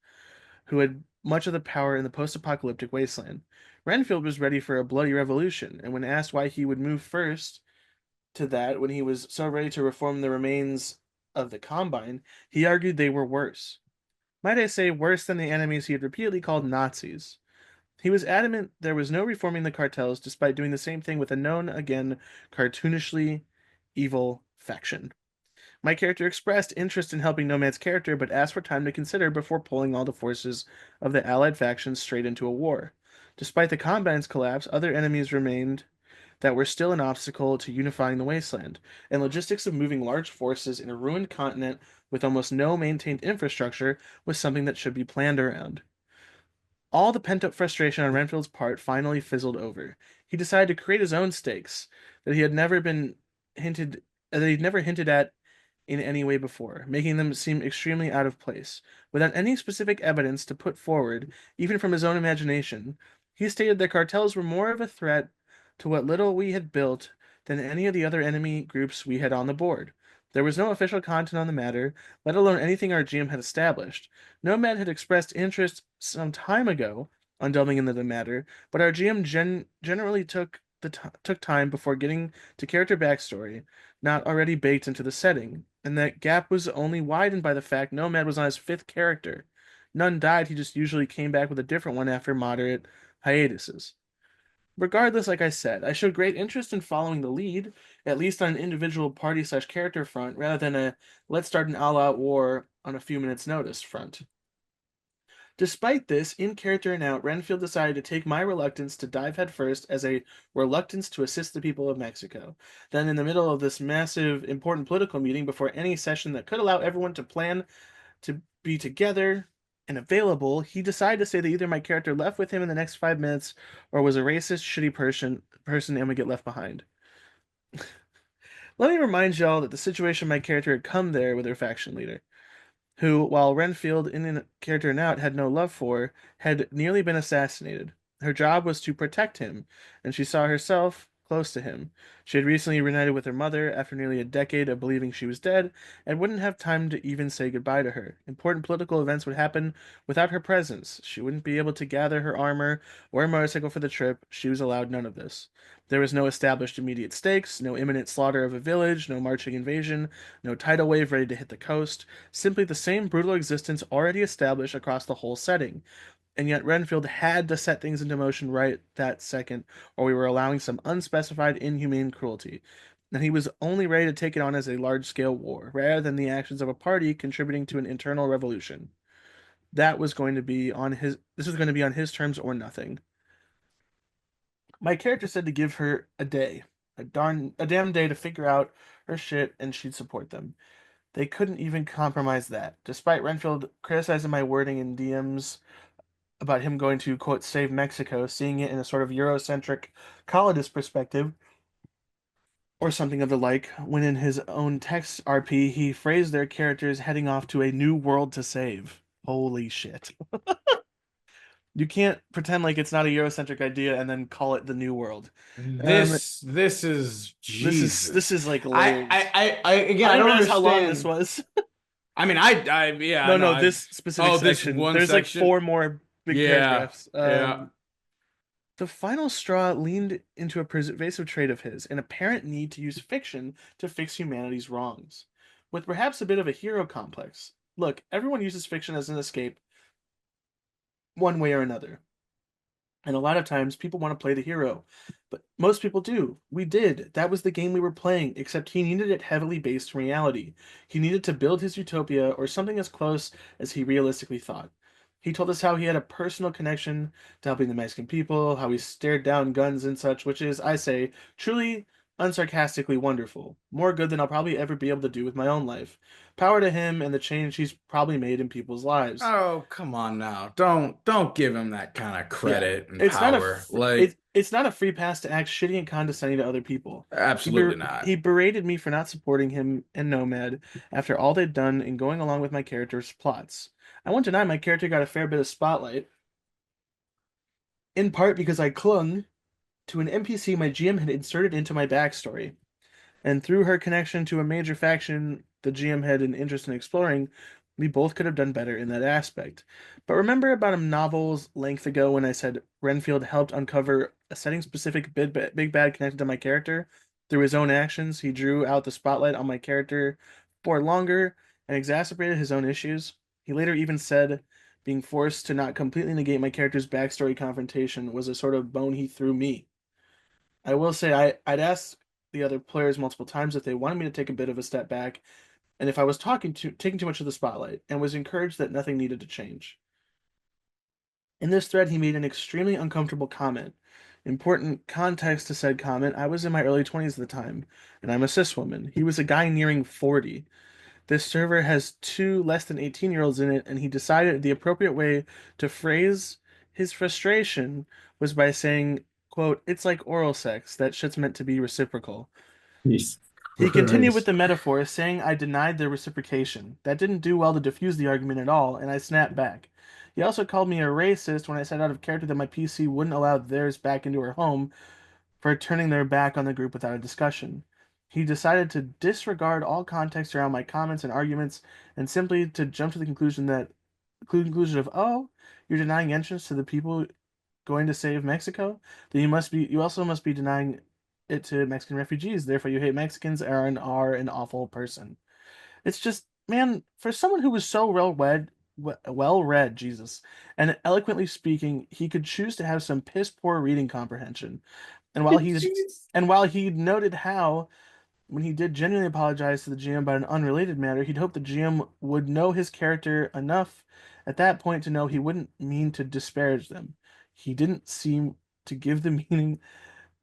who had much of the power in the post-apocalyptic wasteland. Renfield was ready for a bloody revolution, and when asked why he would move first to that when he was so ready to reform the remains of the Combine, he argued they were worse. Might I say worse than the enemies he had repeatedly called Nazis. He was adamant there was no reforming the cartels, despite doing the same thing with a known, again, cartoonishly evil faction. My character expressed interest in helping Nomad's character, but asked for time to consider before pulling all the forces of the allied factions straight into a war. Despite the Combine's collapse, other enemies remained that were still an obstacle to unifying the wasteland, and logistics of moving large forces in a ruined continent with almost no maintained infrastructure was something that should be planned around. All the pent-up frustration on Renfield's part finally fizzled over. He decided to create his own stakes that he had never been hinted that he'd never hinted at in any way before, making them seem extremely out of place. Without any specific evidence to put forward, even from his own imagination, he stated the cartels were more of a threat to what little we had built than any of the other enemy groups we had on the board. There was no official content on the matter, let alone anything our GM had established. Nomad had expressed interest some time ago on delving into the matter, but our GM generally took time before getting to character backstory, not already baked into the setting, and that gap was only widened by the fact Nomad was on his fifth character. None died, he just usually came back with a different one after moderate hiatuses. Regardless, like I said, I showed great interest in following the lead, at least on an individual party/character front, rather than a let's start an all-out war on a few minutes' notice front. Despite this, in character and out, Renfield decided to take my reluctance to dive headfirst as a reluctance to assist the people of Mexico. Then, in the middle of this massive, important political meeting, before any session that could allow everyone to plan to be together and available, he decided to say that either my character left with him in the next 5 minutes or was a racist, shitty person and would get left behind. Let me remind y'all that the situation my character had come there with her faction leader, who, while Renfield, in character and out, had no love for, had nearly been assassinated. Her job was to protect him, and she saw herself close to him. She had recently reunited with her mother after nearly a decade of believing she was dead, and wouldn't have time to even say goodbye to her. Important political events would happen without her presence. She wouldn't be able to gather her armor or a motorcycle for the trip. She was allowed none of this. There was no established immediate stakes, no imminent slaughter of a village, no marching invasion, no tidal wave ready to hit the coast, simply the same brutal existence already established across the whole setting. And yet Renfield had to set things into motion right that second, or we were allowing some unspecified inhumane cruelty. And he was only ready to take it on as a large-scale war, rather than the actions of a party contributing to an internal revolution. That was going to be on his this was going to be on his terms or nothing. My character said to give her a day, a damn day to figure out her shit and she'd support them. They couldn't even compromise that. Despite Renfield criticizing my wording in DMs about him going to, quote, save Mexico, seeing it in a sort of Eurocentric colonist perspective, or something of the like, when in his own text RP, he phrased their characters heading off to a new world to save. Holy shit. You can't pretend like it's not a Eurocentric idea and then call it the new world. Um, This is this Jesus. is like layers. Again, I I didn't don't realize how long this understand. was. I mean, yeah, No, no, no, this specific oh, this section. one There's like section. four more big Yeah, paragraphs. yeah. The final straw leaned into a pervasive trait of his, an apparent need to use fiction to fix humanity's wrongs, with perhaps a bit of a hero complex. Look, everyone uses fiction as an escape, one way or another. And a lot of times people want to play the hero. But most people do. We did. That was the game we were playing, except he needed it heavily based in reality. He needed to build his utopia or something as close as he realistically thought. He told us how he had a personal connection to helping the Mexican people, how he stared down guns and such, which is, I say, truly unsarcastically wonderful. More good than I'll probably ever be able to do with my own life. Power to him and the change he's probably made in people's lives. Oh, come on now. Don't give him that kind of Yeah, credit and it's not a power. Like, it's not a free pass to act shitty and condescending to other people. absolutely not. He berated me for not supporting him and Nomad after all they'd done in going along with my character's plots. I won't deny my character got a fair bit of spotlight, in part because I clung to an NPC my GM had inserted into my backstory. And through her connection to a major faction the GM had an interest in exploring, we both could have done better in that aspect. But remember about a novel's length ago when I said Renfield helped uncover a setting-specific big bad connected to my character? Through his own actions, he drew out the spotlight on my character for longer and exacerbated his own issues. He later even said being forced to not completely negate my character's backstory confrontation was a sort of bone he threw me. I will say I'd asked the other players multiple times if they wanted me to take a bit of a step back and if I was taking too much of the spotlight, and was encouraged that nothing needed to change. In this thread, he made an extremely uncomfortable comment. Important context to said comment, I was in my early 20s at the time, and I'm a cis woman. He was a guy nearing 40. This server has two less than 18-year-olds in it, and he decided the appropriate way to phrase his frustration was by saying, quote, it's like oral sex, that shit's meant to be reciprocal. Jesus He continued with Christ. the metaphor, saying I denied their reciprocation. That didn't do well to diffuse the argument at all, and I snapped back. He also called me a racist when I said out of character that my PC wouldn't allow theirs back into her home for turning their back on the group without a discussion. He decided to disregard all context around my comments and arguments and simply to jump to the conclusion of, oh, you're denying entrance to the people going to save Mexico, then you also must be denying it to Mexican refugees. Therefore, you hate Mexicans and are an awful person. It's just, man, for someone who was so well read well read, Jesus, and eloquently speaking, he could choose to have some piss poor reading comprehension. And while he's Jeez. and while he noted how, when he did genuinely apologize to the GM about an unrelated matter, he'd hoped the GM would know his character enough at that point to know he wouldn't mean to disparage them. He didn't seem to give the meaning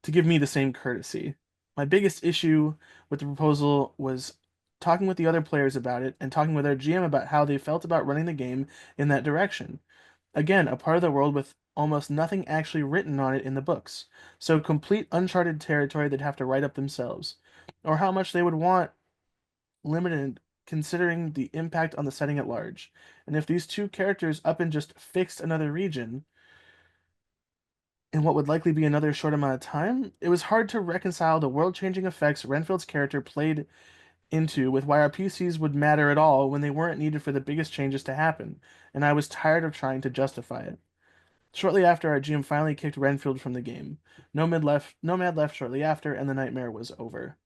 to give me the same courtesy. My biggest issue with the proposal was talking with the other players about it and talking with our GM about how they felt about running the game in that direction. Again, a part of the world with almost nothing actually written on it in the books. So complete uncharted territory they'd have to write up themselves. Or how much they would want limited considering the impact on the setting at large. And if these two characters up and just fixed another region in what would likely be another short amount of time, it was hard to reconcile the world-changing effects Renfield's character played into with why our PCs would matter at all when they weren't needed for the biggest changes to happen, and I was tired of trying to justify it. Shortly after, our GM finally kicked Renfield from the game. Nomad left shortly after, and the nightmare was over.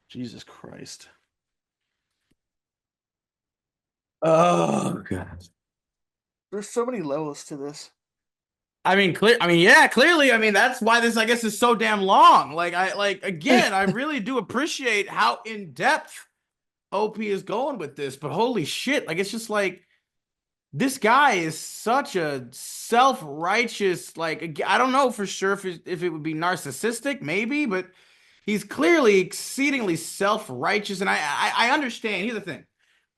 Jesus Christ. Oh god. There's so many levels to this. Yeah, clearly. I mean, that's why this, I guess, is so damn long. Again, I really do appreciate how in depth OP is going with this, but holy shit, like it's just like this guy is such a self-righteous, like I don't know for sure if it would be narcissistic, maybe, but he's clearly exceedingly self-righteous, and I understand. Here's the thing.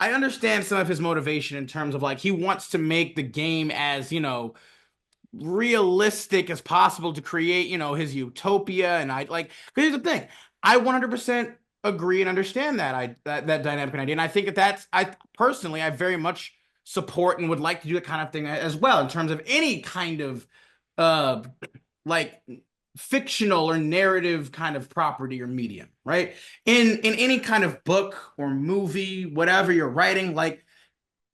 I understand some of his motivation in terms of like he wants to make the game as, realistic as possible to create, his utopia. And I like, because here's the thing, I 100% agree and understand that dynamic and idea. And I think I personally, I very much support and would like to do that kind of thing as well in terms of any kind of, uh, like fictional or narrative kind of property or medium, right? In any kind of book or movie, whatever you're writing, like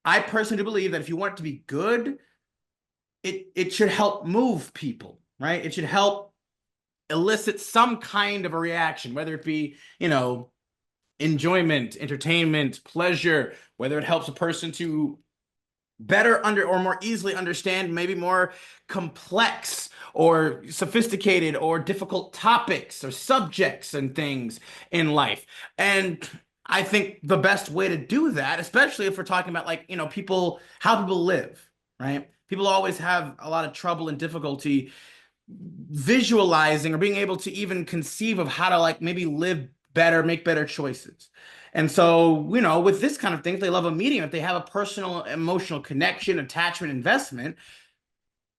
I personally do believe that if you want it to be good, it should help move people, right? It should help elicit some kind of a reaction, whether it be, enjoyment, entertainment, pleasure, whether it helps a person to better under or more easily understand maybe more complex or sophisticated or difficult topics or subjects and things in life. And I think the best way to do that, especially if we're talking about like, people, how people live, right? People always have a lot of trouble and difficulty visualizing or being able to even conceive of how to like maybe live better, make better choices. And so, with this kind of thing, if they love a medium, if they have a personal emotional connection, attachment, investment,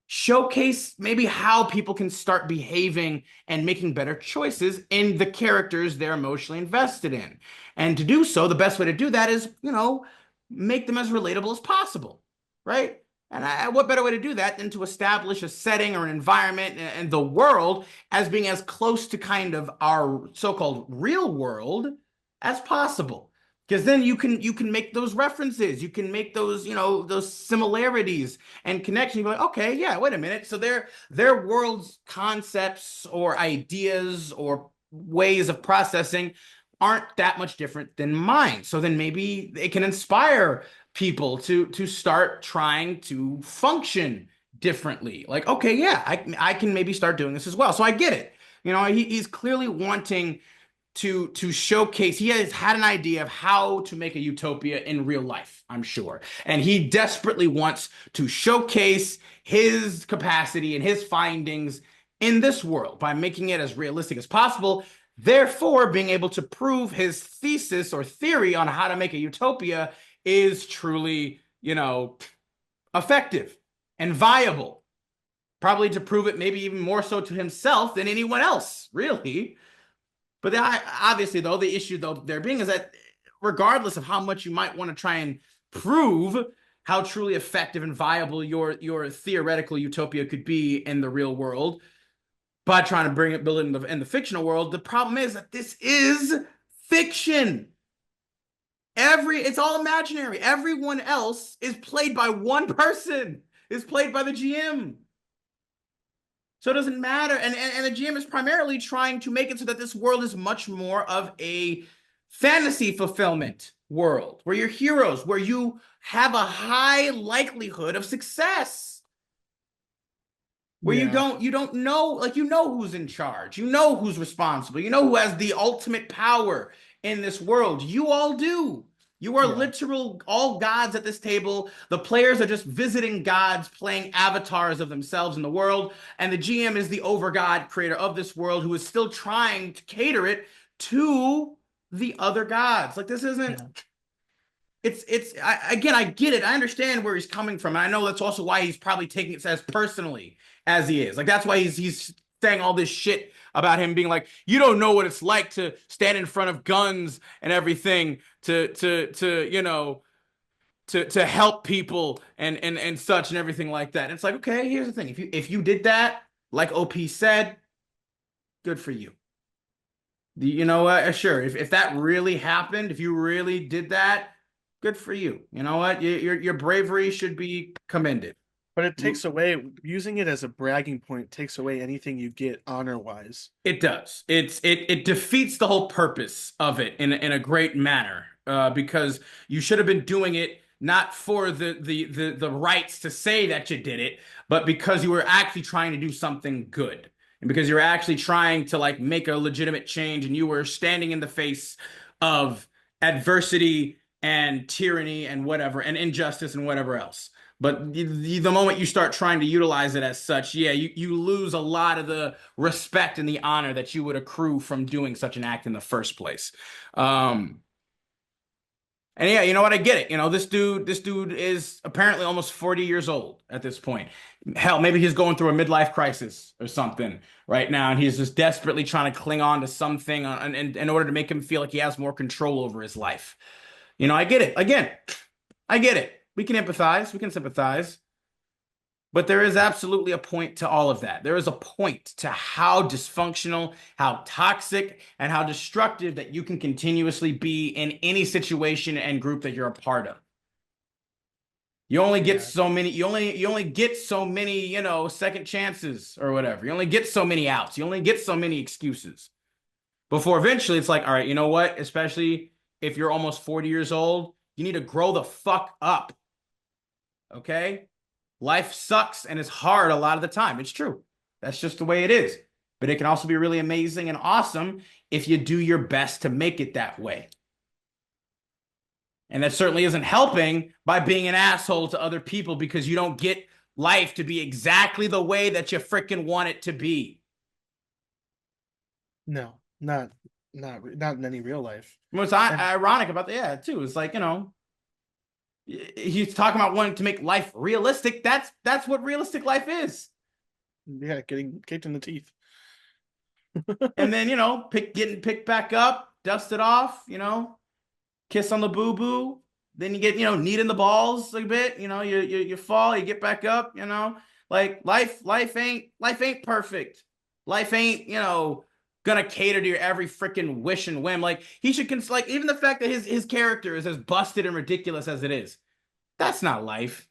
showcase maybe how people can start behaving and making better choices in the characters they're emotionally invested in. And to do so, the best way to do that is, make them as relatable as possible, right? And what better way to do that than to establish a setting or an environment and the world as being as close to kind of our so-called real world as possible. Because then you can make those references, you can make those, those similarities and connections. You're like, okay, yeah, wait a minute. So their world's concepts or ideas or ways of processing aren't that much different than mine. So then maybe it can inspire people to start trying to function differently. Like, okay, yeah, I can maybe start doing this as well. So I get it. He's clearly wanting to showcase. He has had an idea of how to make a utopia in real life, I'm sure. And he desperately wants to showcase his capacity and his findings in this world by making it as realistic as possible, therefore being able to prove his thesis or theory on how to make a utopia is truly, effective and viable. Probably to prove it maybe even more so to himself than anyone else, really. But obviously, though, the issue though there being is that regardless of how much you might want to try and prove how truly effective and viable your theoretical utopia could be in the real world by trying to build it in the fictional world, the problem is that this is fiction. It's all imaginary. Everyone else is played by one person. Is played by the GM. So it doesn't matter. And the GM is primarily trying to make it so that this world is much more of a fantasy fulfillment world, where you're heroes, where you have a high likelihood of success, where Yeah. you don't know, like, you know who's in charge, you know who's responsible, you know who has the ultimate power in this world. You all do. You are Yeah. literal all gods at this table. The players are just visiting gods, playing avatars of themselves in the world, and the GM is the overgod creator of this world who is still trying to cater it to the other gods. Like, this isn't, Yeah. again, I get it. I understand where he's coming from. And I know that's also why he's probably taking it as personally as he is. Like, that's why he's saying all this shit about him being like, you don't know what it's like to stand in front of guns and everything to to help people and such and everything like that. And it's like, okay, here's the thing. If you did that, like OP said, good for you. You know what? Sure. If that really happened, if you really did that, good for you. You know what? Your bravery should be commended. But it takes away, using it as a bragging point takes away anything you get honor-wise. It does. It defeats the whole purpose of it in a great manner. Because you should have been doing it not for the rights to say that you did it, but because you were actually trying to do something good. And because you're actually trying to like make a legitimate change, and you were standing in the face of adversity and tyranny and whatever, and injustice and whatever else. But the moment you start trying to utilize it as such, yeah, you lose a lot of the respect and the honor that you would accrue from doing such an act in the first place. And yeah, you know what? I get it. You know, this dude is apparently almost 40 years old at this point. Hell, maybe he's going through a midlife crisis or something right now, and he's just desperately trying to cling on to something in order to make him feel like he has more control over his life. You know, I get it. Again, I get it. We can empathize, we can sympathize. But there is absolutely a point to all of that. There is a point to how dysfunctional, how toxic, and how destructive that you can continuously be in any situation and group that you're a part of. You only get so many, you only get so many, second chances or whatever. You only get so many outs. You only get so many excuses. Before eventually it's like, all right, you know what? Especially if you're almost 40 years old, you need to grow the fuck up. Okay? Life sucks and is hard a lot of the time. It's true. That's just the way it is. But it can also be really amazing and awesome if you do your best to make it that way. And that certainly isn't helping by being an asshole to other people because you don't get life to be exactly the way that you freaking want it to be. No, not in any real life. What's ironic about that, yeah, too, it's like, he's talking about wanting to make life realistic. That's what realistic life is. Yeah, getting kicked in the teeth. And then, getting picked back up, dusted off, kiss on the boo-boo. Then you get, kneed in the balls a bit, you fall, you get back up, like life ain't perfect. Life ain't, gonna cater to your every freaking wish and whim. Like, he should like, even the fact that his character is as busted and ridiculous as it is, that's not life.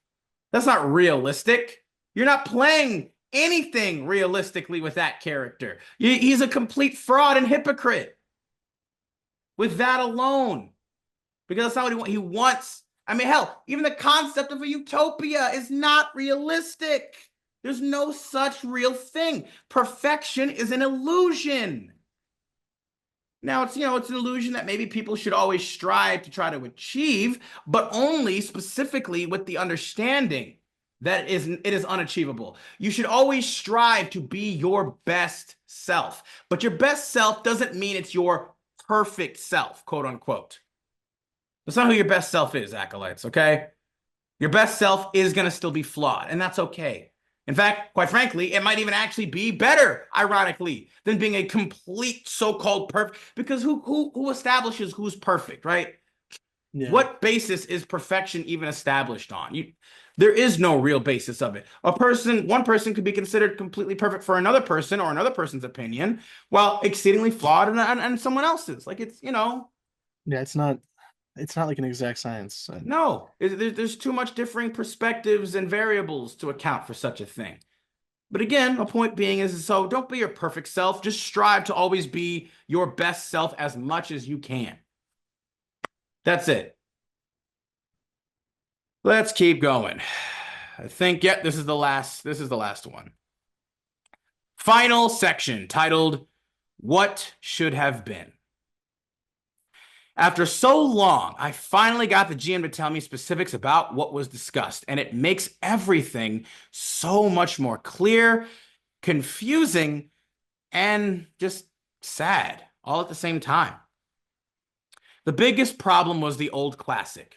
That's not realistic. You're not playing anything realistically with that character. He's a complete fraud and hypocrite with that alone, because that's not what he wants. I mean, hell, even the concept of a utopia is not realistic. There's no such real thing. Perfection is an illusion. Now, it's an illusion that maybe people should always strive to try to achieve, but only specifically with the understanding that it is unachievable. You should always strive to be your best self, but your best self doesn't mean it's your perfect self, quote unquote. That's not who your best self is, acolytes, okay? Your best self is going to still be flawed, and that's okay. In fact, quite frankly, it might even actually be better, ironically, than being a complete so-called perfect. Because who establishes who's perfect, right? Yeah. What basis is perfection even established on? There is no real basis of it. One person could be considered completely perfect for another person or another person's opinion, while exceedingly flawed in someone else's. Like, it's, Yeah, it's not like an exact science. No, there's too much differing perspectives and variables to account for such a thing. But again, a point being is, so don't be your perfect self. Just strive to always be your best self as much as you can. That's it. Let's keep going. I think, yeah, this is the last one. Final section titled, What Should Have Been. After so long, I finally got the GM to tell me specifics about what was discussed, and it makes everything so much more clear, confusing, and just sad all at the same time. The biggest problem was the old classic.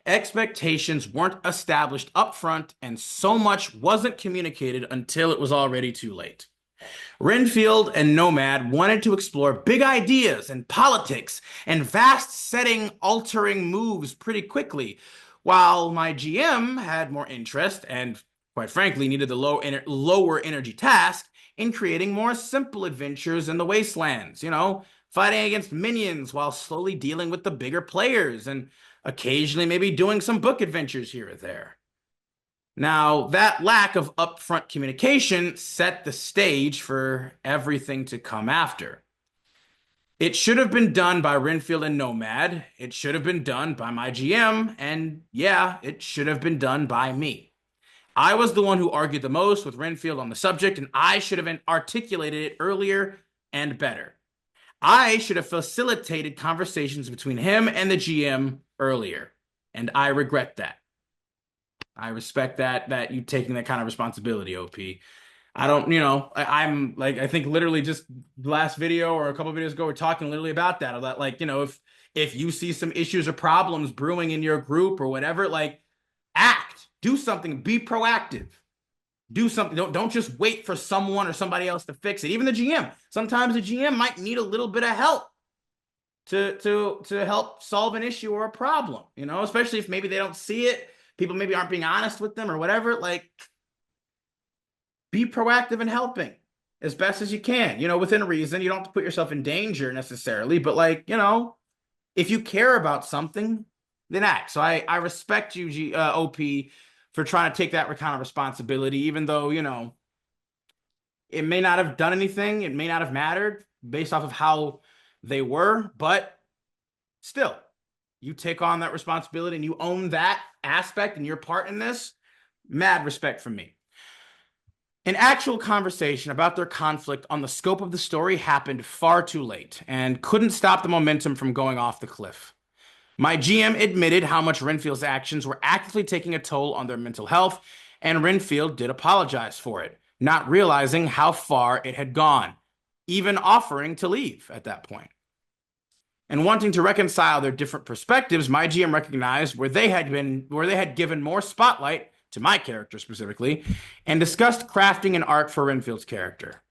Expectations weren't established up front, and so much wasn't communicated until it was already too late. RENFIELD and Nomad wanted to explore big ideas and politics and vast setting-altering moves pretty quickly, while my GM had more interest and, quite frankly, needed the lower energy task in creating more simple adventures in the wastelands, fighting against minions while slowly dealing with the bigger players and occasionally maybe doing some book adventures here or there. Now, that lack of upfront communication set the stage for everything to come after. It should have been done by RENFIELD and Nomad. It should have been done by my GM. And yeah, it should have been done by me. I was the one who argued the most with RENFIELD on the subject, and I should have articulated it earlier and better. I should have facilitated conversations between him and the GM earlier. And I regret that. I respect that you taking that kind of responsibility, OP. I don't, I'm like, I think literally just last video or a couple videos ago, we're talking literally about that. About like, if you see some issues or problems brewing in your group or whatever, like act, do something, be proactive. Do something. Don't just wait for someone or somebody else to fix it. Even the GM. Sometimes the GM might need a little bit of help to help solve an issue or a problem, especially if maybe they don't see it. People maybe aren't being honest with them or whatever. Like, be proactive in helping as best as you can, within reason. You don't have to put yourself in danger necessarily, but like, if you care about something, then act. So I respect you, OP, for trying to take that kind of responsibility, even though, it may not have done anything. It may not have mattered based off of how they were, but still, you take on that responsibility and you own that aspect and your part in this. Mad respect from me. An actual conversation about their conflict on the scope of the story happened far too late and couldn't stop the momentum from going off the cliff. My GM admitted how much RENFIELD's actions were actively taking a toll on their mental health, and RENFIELD did apologize for it, not realizing how far it had gone, even offering to leave at that point. And wanting to reconcile their different perspectives, my GM recognized where they had given more spotlight to my character specifically, and discussed crafting an arc for RENFIELD's character.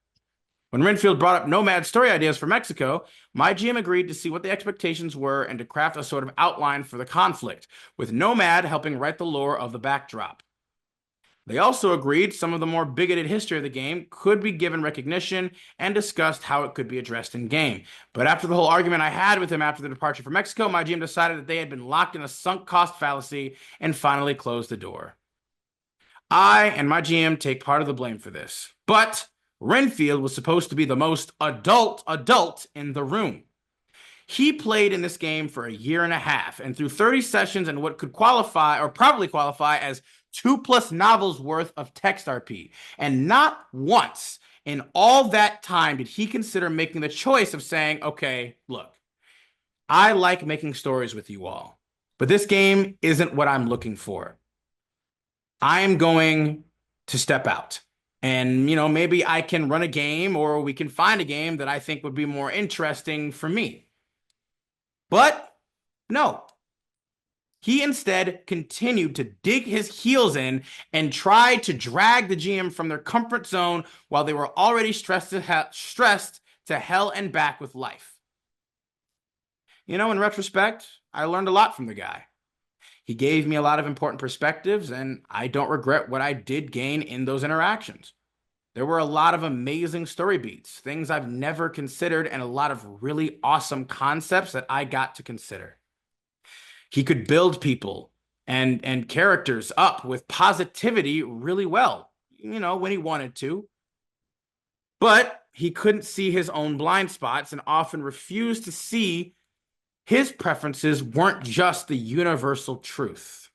When RENFIELD brought up Nomad's story ideas for Mexico, my GM agreed to see what the expectations were and to craft a sort of outline for the conflict, with Nomad helping write the lore of the backdrop. They also agreed some of the more bigoted history of the game could be given recognition and discussed how it could be addressed in game. But after the whole argument I had with him after the departure from Mexico, my GM decided that they had been locked in a sunk cost fallacy and finally closed the door. I and my GM take part of the blame for this. But RENFIELD was supposed to be the most adult in the room. He played in this game for a year and a half, and through 30 sessions and what could qualify, or probably qualify, as 2+ novels worth of text RP. And not once in all that time did he consider making the choice of saying, okay, look, I like making stories with you all, but this game isn't what I'm looking for. I'm going to step out. And, maybe I can run a game or we can find a game that I think would be more interesting for me. But no. He instead continued to dig his heels in and tried to drag the GM from their comfort zone while they were already stressed to hell and back with life. In retrospect, I learned a lot from the guy. He gave me a lot of important perspectives, and I don't regret what I did gain in those interactions. There were a lot of amazing story beats, things I've never considered, and a lot of really awesome concepts that I got to consider. He could build people and characters up with positivity really well, when he wanted to. But he couldn't see his own blind spots and often refused to see His preferences weren't just the universal truth.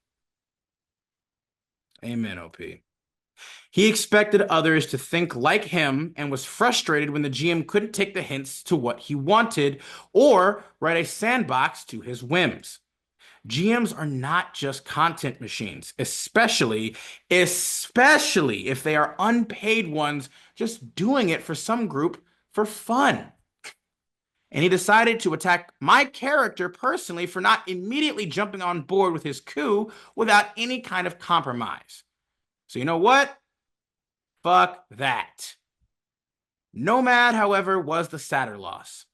Amen, OP. He expected others to think like him and was frustrated when the GM couldn't take the hints to what he wanted or write a sandbox to his whims. GMs are not just content machines, especially if they are unpaid ones just doing it for some group for fun. And he decided to attack my character personally for not immediately jumping on board with his coup without any kind of compromise. So you know what? Fuck that. Nomad, however, was the sadder loss.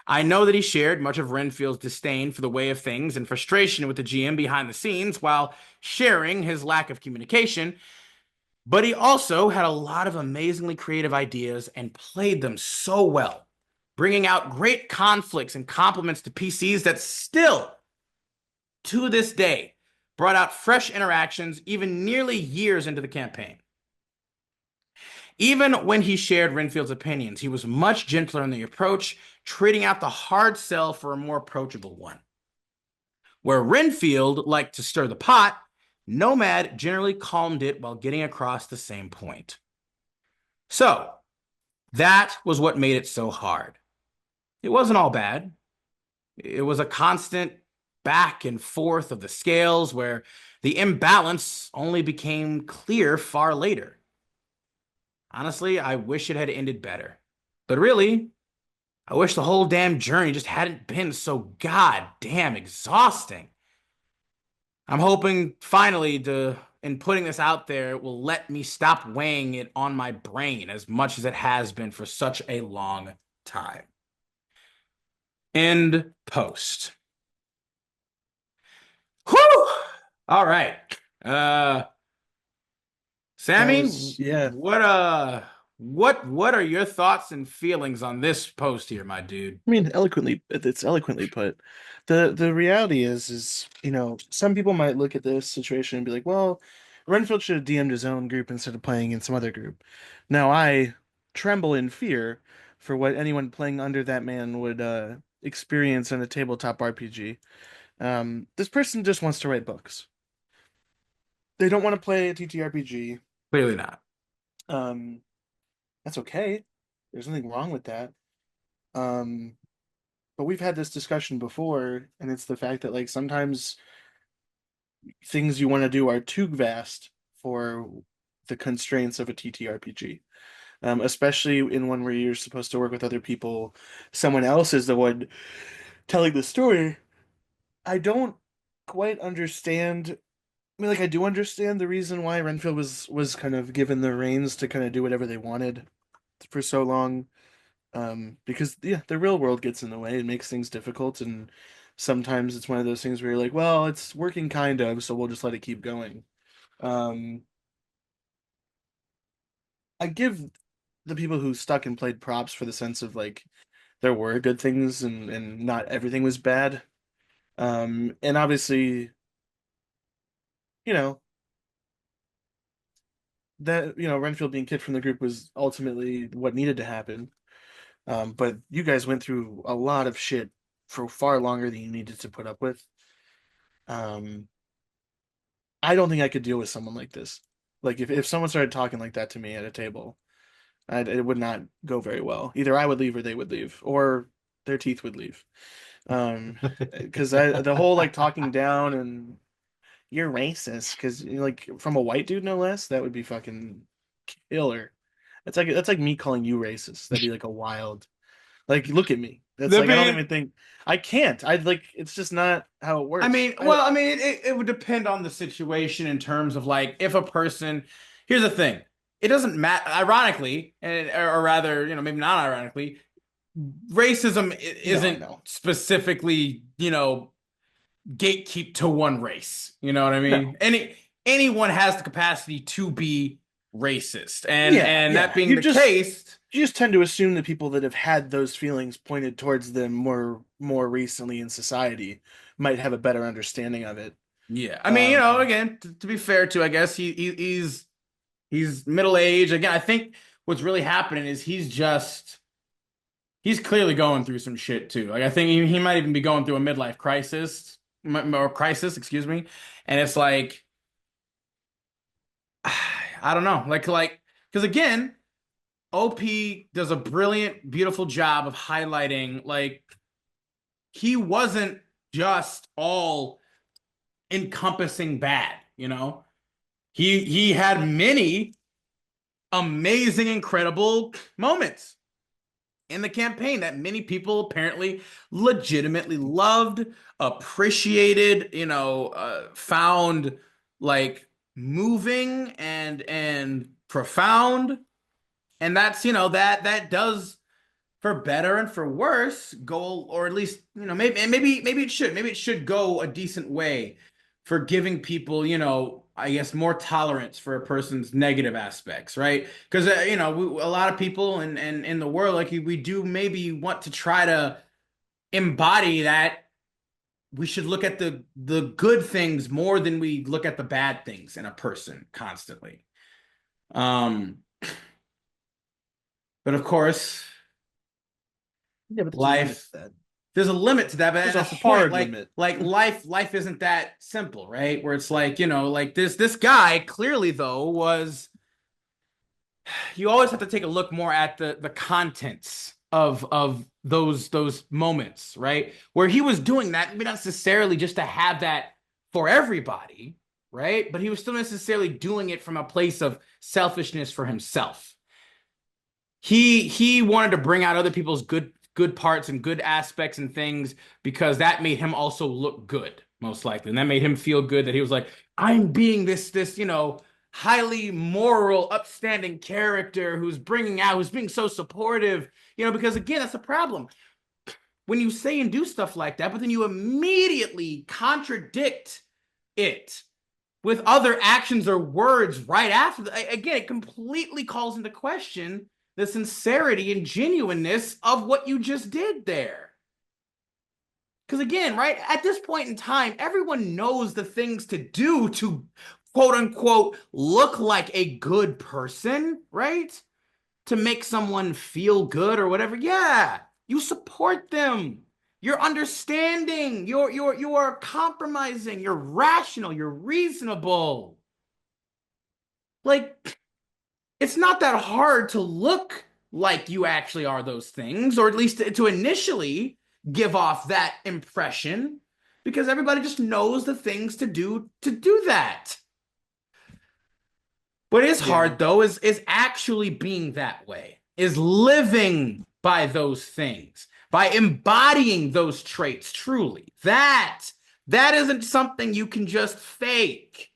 I know that he shared much of Renfield's disdain for the way of things and frustration with the GM behind the scenes while sharing his lack of communication, but he also had a lot of amazingly creative ideas and played them so well, bringing out great conflicts and compliments to PCs that still, to this day, brought out fresh interactions even nearly years into the campaign. Even when he shared Renfield's opinions, he was much gentler in the approach, trading out the hard sell for a more approachable one. Where Renfield liked to stir the pot, Nomad generally calmed it while getting across the same point. So, that was what made it so hard. It wasn't all bad. It was a constant back and forth of the scales where the imbalance only became clear far later. Honestly, I wish it had ended better. But really, I wish the whole damn journey just hadn't been so goddamn exhausting. I'm hoping finally in putting this out there, it will let me stop weighing it on my brain as much as it has been for such a long time. End post. Whew! All right. Sammy, Yeah. what are your thoughts and feelings on this post here, my dude? I mean, it's eloquently put. The reality is, some people might look at this situation and be like, well, Renfield should have DM'd his own group instead of playing in some other group. Now I tremble in fear for what anyone playing under that man would experience in a tabletop RPG. This person just wants to write books. They don't want to play a TTRPG. Clearly not. Um, that's okay. There's nothing wrong with that. Um, but we've had this discussion before, and it's the fact that like sometimes things you want to do are too vast for the constraints of a TTRPG. Especially in one where you're supposed to work with other people, someone else is the one telling the story. I don't quite understand. I mean, like I do understand the reason why Renfield was kind of given the reins to kind of do whatever they wanted for so long. Because yeah, the real world gets in the way and makes things difficult, and sometimes it's one of those things where you're like, well, it's working kind of, so we'll just let it keep going. Um, I give the people who stuck and played props for the sense of like there were good things and not everything was bad. And obviously, you know, that Renfield being kicked from the group was ultimately what needed to happen. But you guys went through a lot of shit for far longer than you needed to put up with. Um, I don't think I could deal with someone like this. Like if someone started talking like that to me at a table, it would not go very well. Either I would leave or they would leave, or their teeth would leave. Because the whole like talking down and you're racist because like from a white dude no less, that would be fucking killer. That's like me calling you racist. That'd be like a wild. Like, look at me. That's I like I don't mean, even think I can't. I like it's just not how it I works. mean, well, I mean, it would depend on the situation in terms of like if a person. Here's the thing: it doesn't matter. Ironically, or rather, maybe not ironically, racism No, I isn't know. specifically, gatekeep to one race. You know what I mean? No. Anyone has the capacity to be racist, and Yeah, and that yeah. being the case, You just tend to assume that people that have had those feelings pointed towards them more recently in society might have a better understanding of it. yeah. I mean, Um, again, to be fair to, I guess he's middle aged. Again, I think what's really happening is he's just he's clearly going through some shit too. Like I think he might even be going through a midlife crisis or crisis, excuse me. And it's like I don't know, like because again, OP does a brilliant, beautiful job of highlighting like he wasn't just all encompassing bad, you know. He had many amazing, incredible moments in the campaign that many people apparently legitimately loved, appreciated, found like moving and profound. And that's, that does for better and for worse go, or at least, maybe it should go a decent way for giving people, I guess more tolerance for a person's negative aspects, right? Because a lot of people and in the world, like we do maybe want to try to embody that we should look at the good things more than we look at the bad things in a person constantly. Um, but of course, Yeah, but life there's a limit to that, but there's that's a the point. hard Like, limit. life isn't that simple, right? Where it's like, like this guy clearly though was you always have to take a look more at the contents of those moments, right? Where he was doing that, maybe not necessarily just to have that for everybody, right? But he was still necessarily doing it from a place of selfishness for himself. He wanted to bring out other people's good parts and good aspects and things because that made him also look good, most likely. And that made him feel good that he was like, I'm being this, highly moral, upstanding character who's being so supportive, because again, that's the problem. When you say and do stuff like that, but then you immediately contradict it with other actions or words right after, again, it completely calls into question the sincerity and genuineness of what you just did there. Because again, right, at this point in time, everyone knows the things to do to quote unquote look like a good person, right? To make someone feel good or whatever. Yeah, you support them. You're understanding. You are compromising. You're rational. You're reasonable. Like it's not that hard to look like you actually are those things, or at least to initially give off that impression, because everybody just knows the things to do that. What is Yeah. hard though is actually being that way, is living by those things, by embodying those traits truly. That isn't something you can just fake.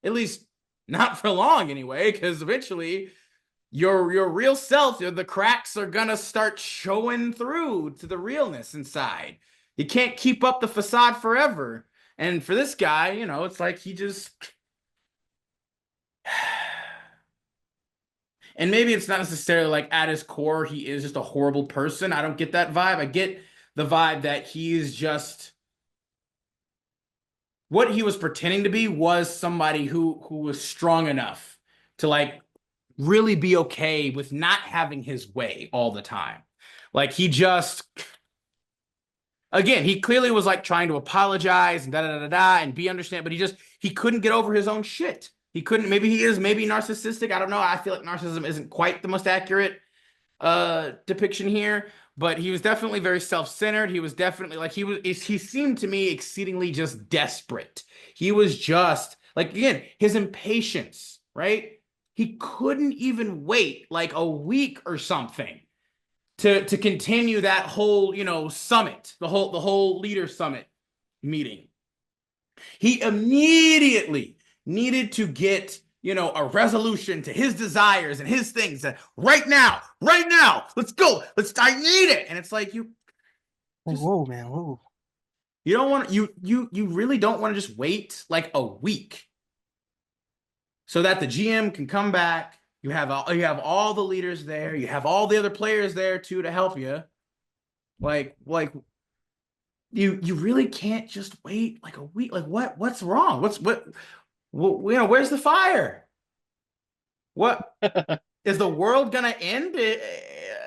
At least not for long anyway, because eventually your real self, the cracks are gonna start showing through to the realness inside. You can't keep up the facade forever. And for this guy, it's like he just and maybe it's not necessarily like at his core he is just a horrible person. I don't get that vibe. I get the vibe that he is just what he was pretending to be was somebody who was strong enough to like really be okay with not having his way all the time. Like he just again, he clearly was like trying to apologize and da da da da and be understand, but he couldn't get over his own shit. He couldn't. Maybe he is maybe narcissistic. I don't know. I feel like narcissism isn't quite the most accurate depiction here, but he was definitely very self-centered. He was definitely like he seemed to me exceedingly just desperate. He was just like again, his impatience, right? He couldn't even wait like a week or something to continue that whole, summit, the whole leader summit meeting. He immediately needed to get, a resolution to his desires and his things right now, let's go. I need it. And it's like, you Like, just, whoa, man, whoa. you don't want you really don't want to just wait like a week so that the GM can come back. You have all the leaders there. You have all the other players there too to help you. Like you really can't just wait like a week. Like what's wrong? Where's the fire? What is the world gonna end?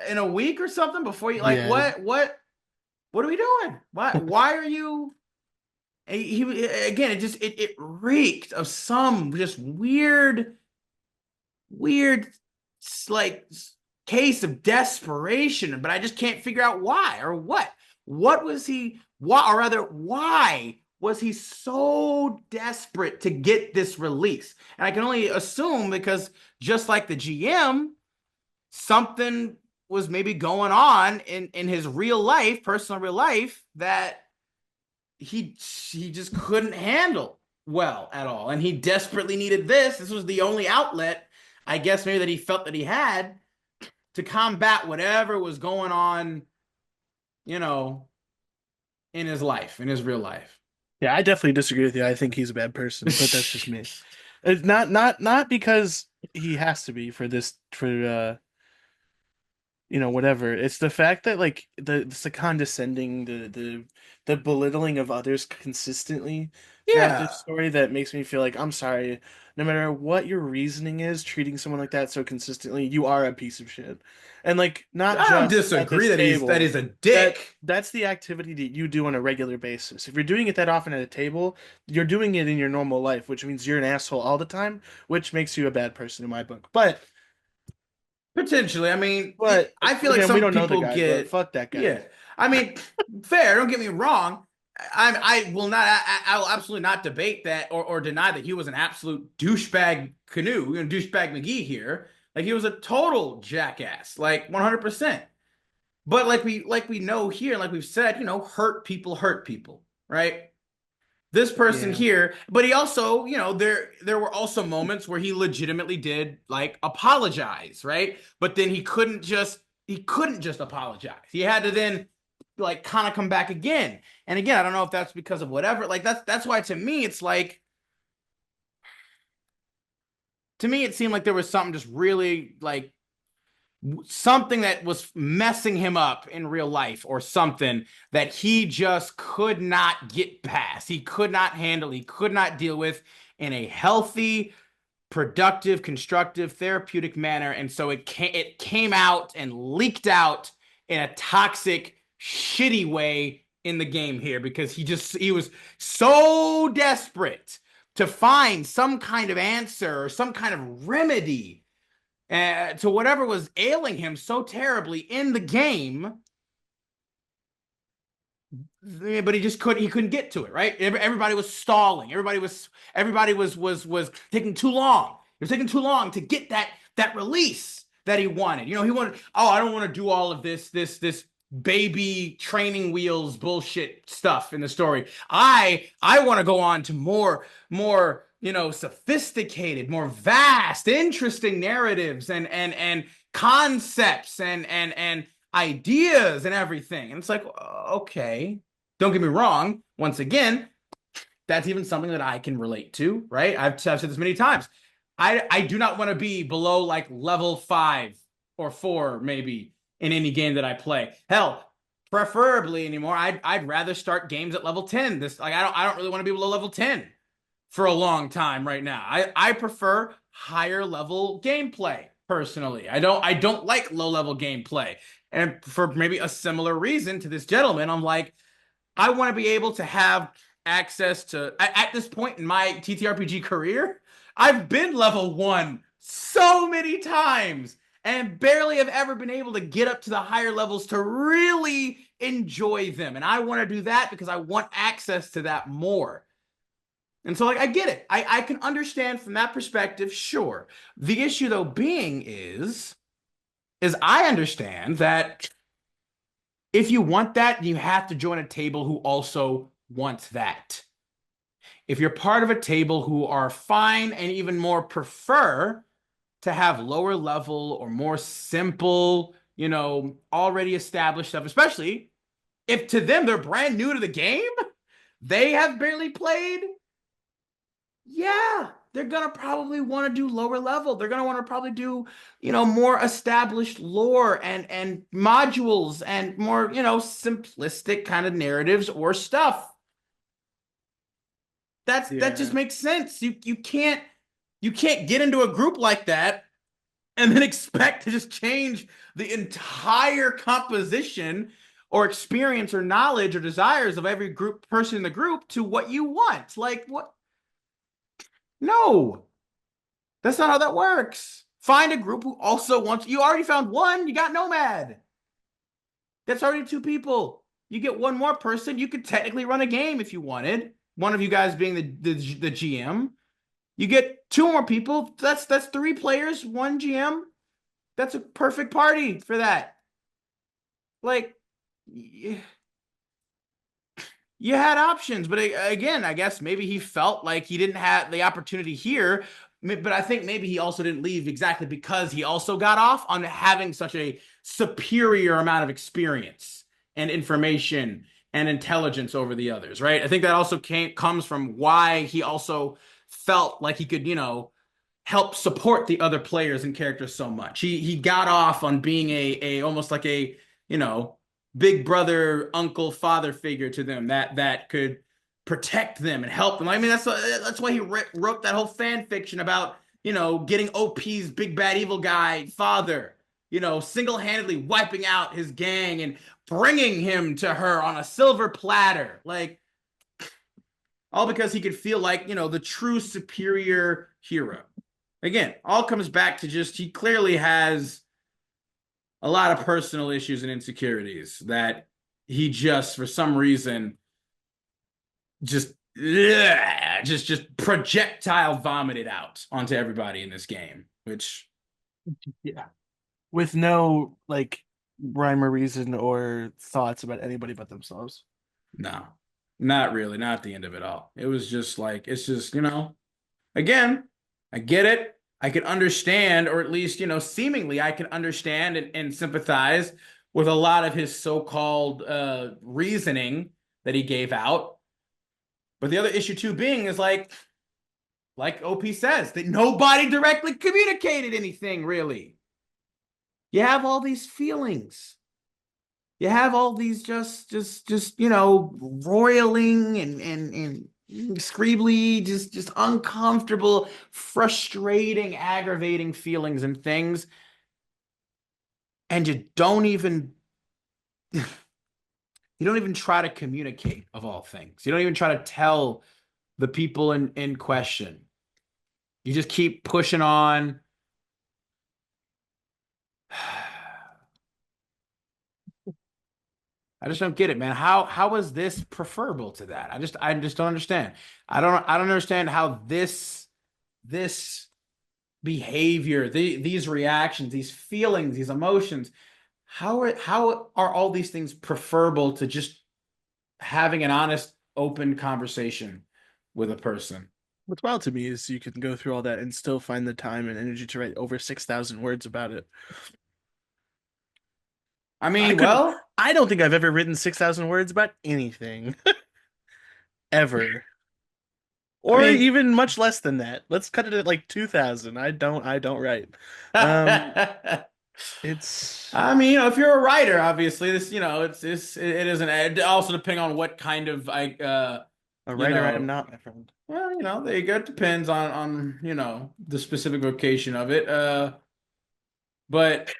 in a week or something before you like Yeah. what are we doing? Why are you he again it reeked of some just weird like case of desperation, but I just can't figure out why or what. What was he why or rather why was he so desperate to get this release? And I can only assume because just like the GM, something was maybe going on in his real life, personal real life, that he just couldn't handle well at all, and he desperately needed this. This was the only outlet, I guess, maybe that he felt that he had to combat whatever was going on, you know, in his life, in his real life. Yeah, I definitely disagree with you. I think he's a bad person, but that's just me. It's not because he has to be for this for whatever. It's the fact that like the condescending, the belittling of others consistently throughout this Yeah, story that makes me feel like I'm sorry, no matter what your reasoning is, treating someone like that so consistently, you are a piece of shit. And like not I don't just at disagree this that table, he's a dick. that's the activity that you do on a regular basis. If you're doing it that often at a table, you're doing it in your normal life, which means you're an asshole all the time, which makes you a bad person in my book. Potentially. I mean, But I feel like again, we some don't know the people guy, but get, fuck that guy. yeah. I mean, fair. Don't get me wrong. I will not. I will absolutely not debate that or deny that he was an absolute douchebag canoe, douchebag McGee here. Like he was a total jackass, like 100%. But like we know here, like we've said, hurt people, right? This person Yeah. here, but he also, there were also moments where he legitimately did like apologize, right? But then he couldn't just apologize. He had to then like kind of come back again. And again, I don't know if that's because of whatever. Like that's why to me it's like to me it seemed like there was something just really like something that was messing him up in real life or something that he just could not get past. He could not handle, he could not deal with in a healthy, productive, constructive, therapeutic manner. And so it came out and leaked out in a toxic, shitty way in the game here because he was so desperate to find some kind of answer or some kind of remedy to whatever was ailing him so terribly in the game, but he couldn't get to it, right? Everybody was stalling. Everybody was taking too long. It was taking too long to get that release that he wanted. He wanted, oh, I don't want to do all of this baby training wheels bullshit stuff in the story. I want to go on to more sophisticated, more vast, interesting narratives and concepts and ideas and everything. And it's like, okay, don't get me wrong. Once again, that's even something that I can relate to, right? I've said this many times. I do not want to be below like level 5 or 4, maybe, in any game that I play. Hell, preferably anymore, I'd rather start games at level 10. This like I don't really want to be below level 10 for a long time right now. I prefer higher level gameplay personally. I don't like low level gameplay. And for maybe a similar reason to this gentleman, I'm like, I want to be able to have access to at this point in my TTRPG career, I've been level 1 so many times and barely have ever been able to get up to the higher levels to really enjoy them. And I want to do that because I want access to that more. And so, like, I get it. I can understand from that perspective, sure. The issue, though, being is I understand that if you want that, you have to join a table who also wants that. If you're part of a table who are fine and even more prefer to have lower level or more simple, already established stuff, especially if to them they're brand new to the game, they have barely played, yeah, they're gonna probably want to do lower level. They're gonna want to probably do, more established lore and modules and more, simplistic kind of narratives or stuff. That just Yeah. makes sense. You can't get into a group like that and then expect to just change the entire composition or experience or knowledge or desires of every group person in the group to what you want. Like, what? No, that's not how that works. Find a group who also wants. You already found one. You got Nomad. That's already two people. You get one more person. You could technically run a game if you wanted. One of you guys being the GM. You get two more people. That's three players, one GM. That's a perfect party for that. Like, you had options, but again, I guess maybe he felt like he didn't have the opportunity here. But I think maybe he also didn't leave exactly because he also got off on having such a superior amount of experience and information and intelligence over the others, right? I think that also comes from why he also felt like he could, help support the other players and characters so much. He got off on being a almost like a, you know, big brother, uncle, father figure to them that could protect them and help them. I mean, that's why he wrote that whole fan fiction about, getting OP's big bad evil guy father, single-handedly wiping out his gang and bringing him to her on a silver platter. Like, all because he could feel like, the true superior hero. Again, all comes back to just he clearly has a lot of personal issues and insecurities that he just, for some reason, just projectile vomited out onto everybody in this game, which, Yeah. With no like rhyme or reason or thoughts about anybody but themselves. no, not really, not the end of it all. It was just like, it's just, again, I get it. I can understand, or at least, seemingly I can understand and sympathize with a lot of his so-called reasoning that he gave out. But the other issue too being is like OP says, that nobody directly communicated anything really. You have all these feelings. You have all these just roiling and screebly, just uncomfortable, frustrating, aggravating feelings and things, and you don't even try to communicate, of all things. You don't even try to tell the people in question. You just keep pushing on. I just don't get it, man. How is this preferable to that? I just don't understand. I don't understand how this behavior, these reactions, these feelings, these emotions, how are all these things preferable to just having an honest, open conversation with a person? What's wild to me is you can go through all that and still find the time and energy to write over 6,000 words about it. I I mean, couldn't, well, I don't think I've ever written 6,000 words about anything. Ever. I Or mean, even much less than that. Let's cut it at like 2,000. I don't write. Um, it's I mean, if you're a writer, obviously this, it isn't. It also depending on what kind of a you writer I am know, not, my friend. well, there you go. It depends on the specific vocation of it. But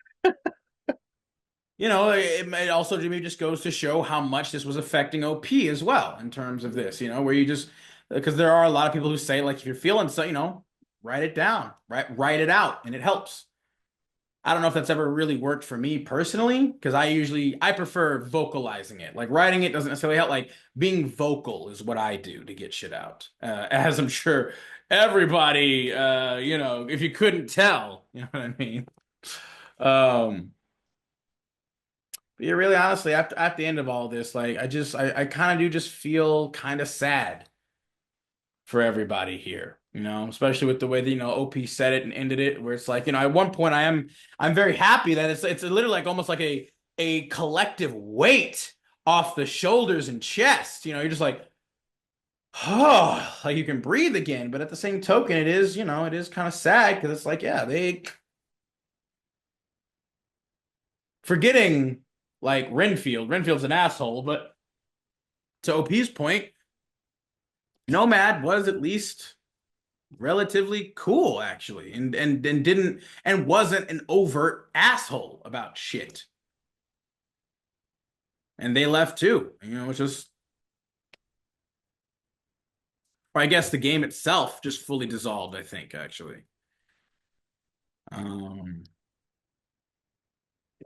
it also maybe just goes to show how much this was affecting OP as well in terms of this. Where you just because there are a lot of people who say like if you're feeling so, write it down, write it out, and it helps. I don't know if that's ever really worked for me personally, because I prefer vocalizing it. Like writing it doesn't necessarily help. Like being vocal is what I do to get shit out. As I'm sure everybody, if you couldn't tell, you know what I mean. Um, but yeah, really honestly, at the end of all this, like I kind of do just feel kind of sad for everybody here, especially with the way that, OP said it and ended it, where it's like, at one point I'm very happy that it's literally like almost like a collective weight off the shoulders and chest. You're just like, oh, like you can breathe again. But at the same token, it is kind of sad because it's like, yeah, they forgetting like Renfield. Renfield's an asshole, but to OP's point, Nomad was at least relatively cool actually, and didn't and wasn't an overt asshole about shit. And they left too, it's just, or I guess the game itself just fully dissolved, I think, actually. Um,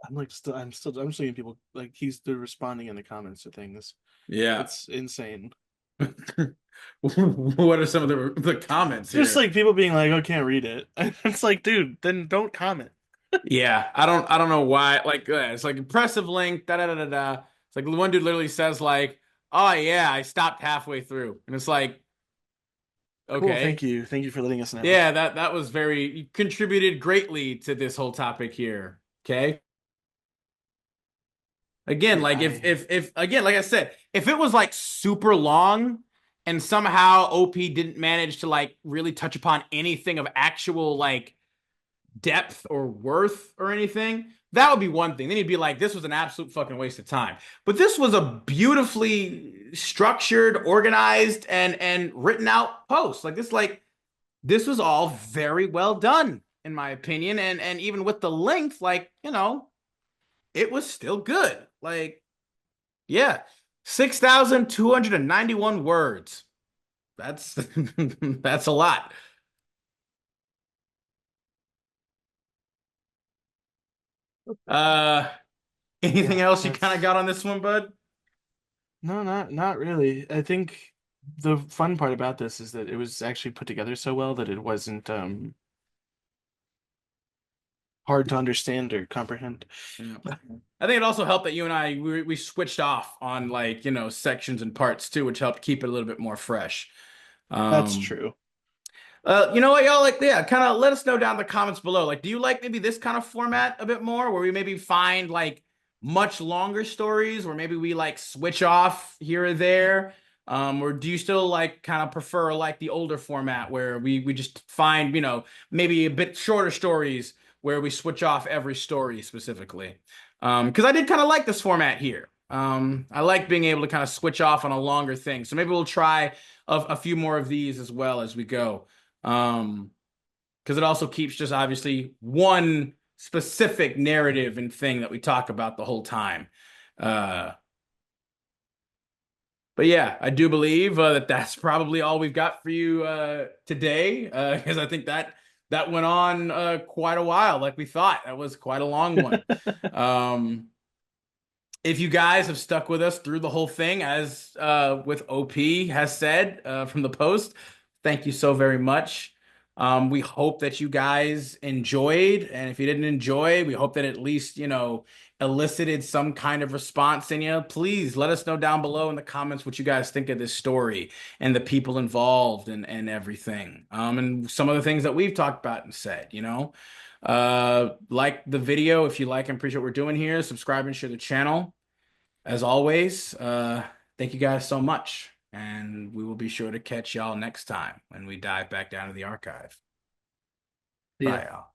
I'm seeing people like they're responding in the comments to things. yeah. It's insane. What are some of the comments Just here? like people being like, "Oh, can't read it." It's like, dude, then don't comment. Yeah, I don't know why. Like, it's like impressive link, da da da da da. It's like one dude literally says like, "Oh yeah, I stopped halfway through," and it's like, Cool, okay, thank you for letting us know. yeah, that was very, you contributed greatly to this whole topic here. Okay, again, Yeah, like if again, like I said, if it was like super long and somehow OP didn't manage to like really touch upon anything of actual like depth or worth or anything, that would be one thing. Then you'd be like, this was an absolute fucking waste of time. But this was a beautifully structured, organized, and written out post. This was all very well done, in my opinion. And even with the length, like, it was still good. Like, yeah. 6,291 words. That's that's a lot. Uh Anything Yeah, else you kind of that's got on this one, bud? no, not really. I think the fun part about this is that it was actually put together so well that it wasn't hard to understand or comprehend. Yeah. I think it also helped that you and I we switched off on like, sections and parts too, which helped keep it a little bit more fresh. That's Um, true. you know what, y'all, like, yeah, kind of let us know down in the comments below. Like, do you like maybe this kind of format a bit more, where we maybe find like much longer stories, where maybe we like switch off here or there? Or do you still like kind of prefer like the older format where we just find, maybe a bit shorter stories where we switch off every story specifically? Because I did kind of like this format here. I like being able to kind of switch off on a longer thing. So maybe we'll try a few more of these as well as we go. Um, because it also keeps just obviously one specific narrative and thing that we talk about the whole time. Uh, but yeah, I do believe that that's probably all we've got for you today, because I think that went on quite a while, like we thought. That was quite a long one. Um, if you guys have stuck with us through the whole thing, as with OP has said from the post, thank you so very much. We hope that you guys enjoyed, and if you didn't enjoy, we hope that at least, elicited some kind of response in you. Please let us know down below in the comments what you guys think of this story and the people involved and everything. And some of the things that we've talked about and said. Like the video if you like and appreciate what we're doing here. Subscribe and share the channel. As always, thank you guys so much. And we will be sure to catch y'all next time when we dive back down to the archive. Yeah. Bye, y'all.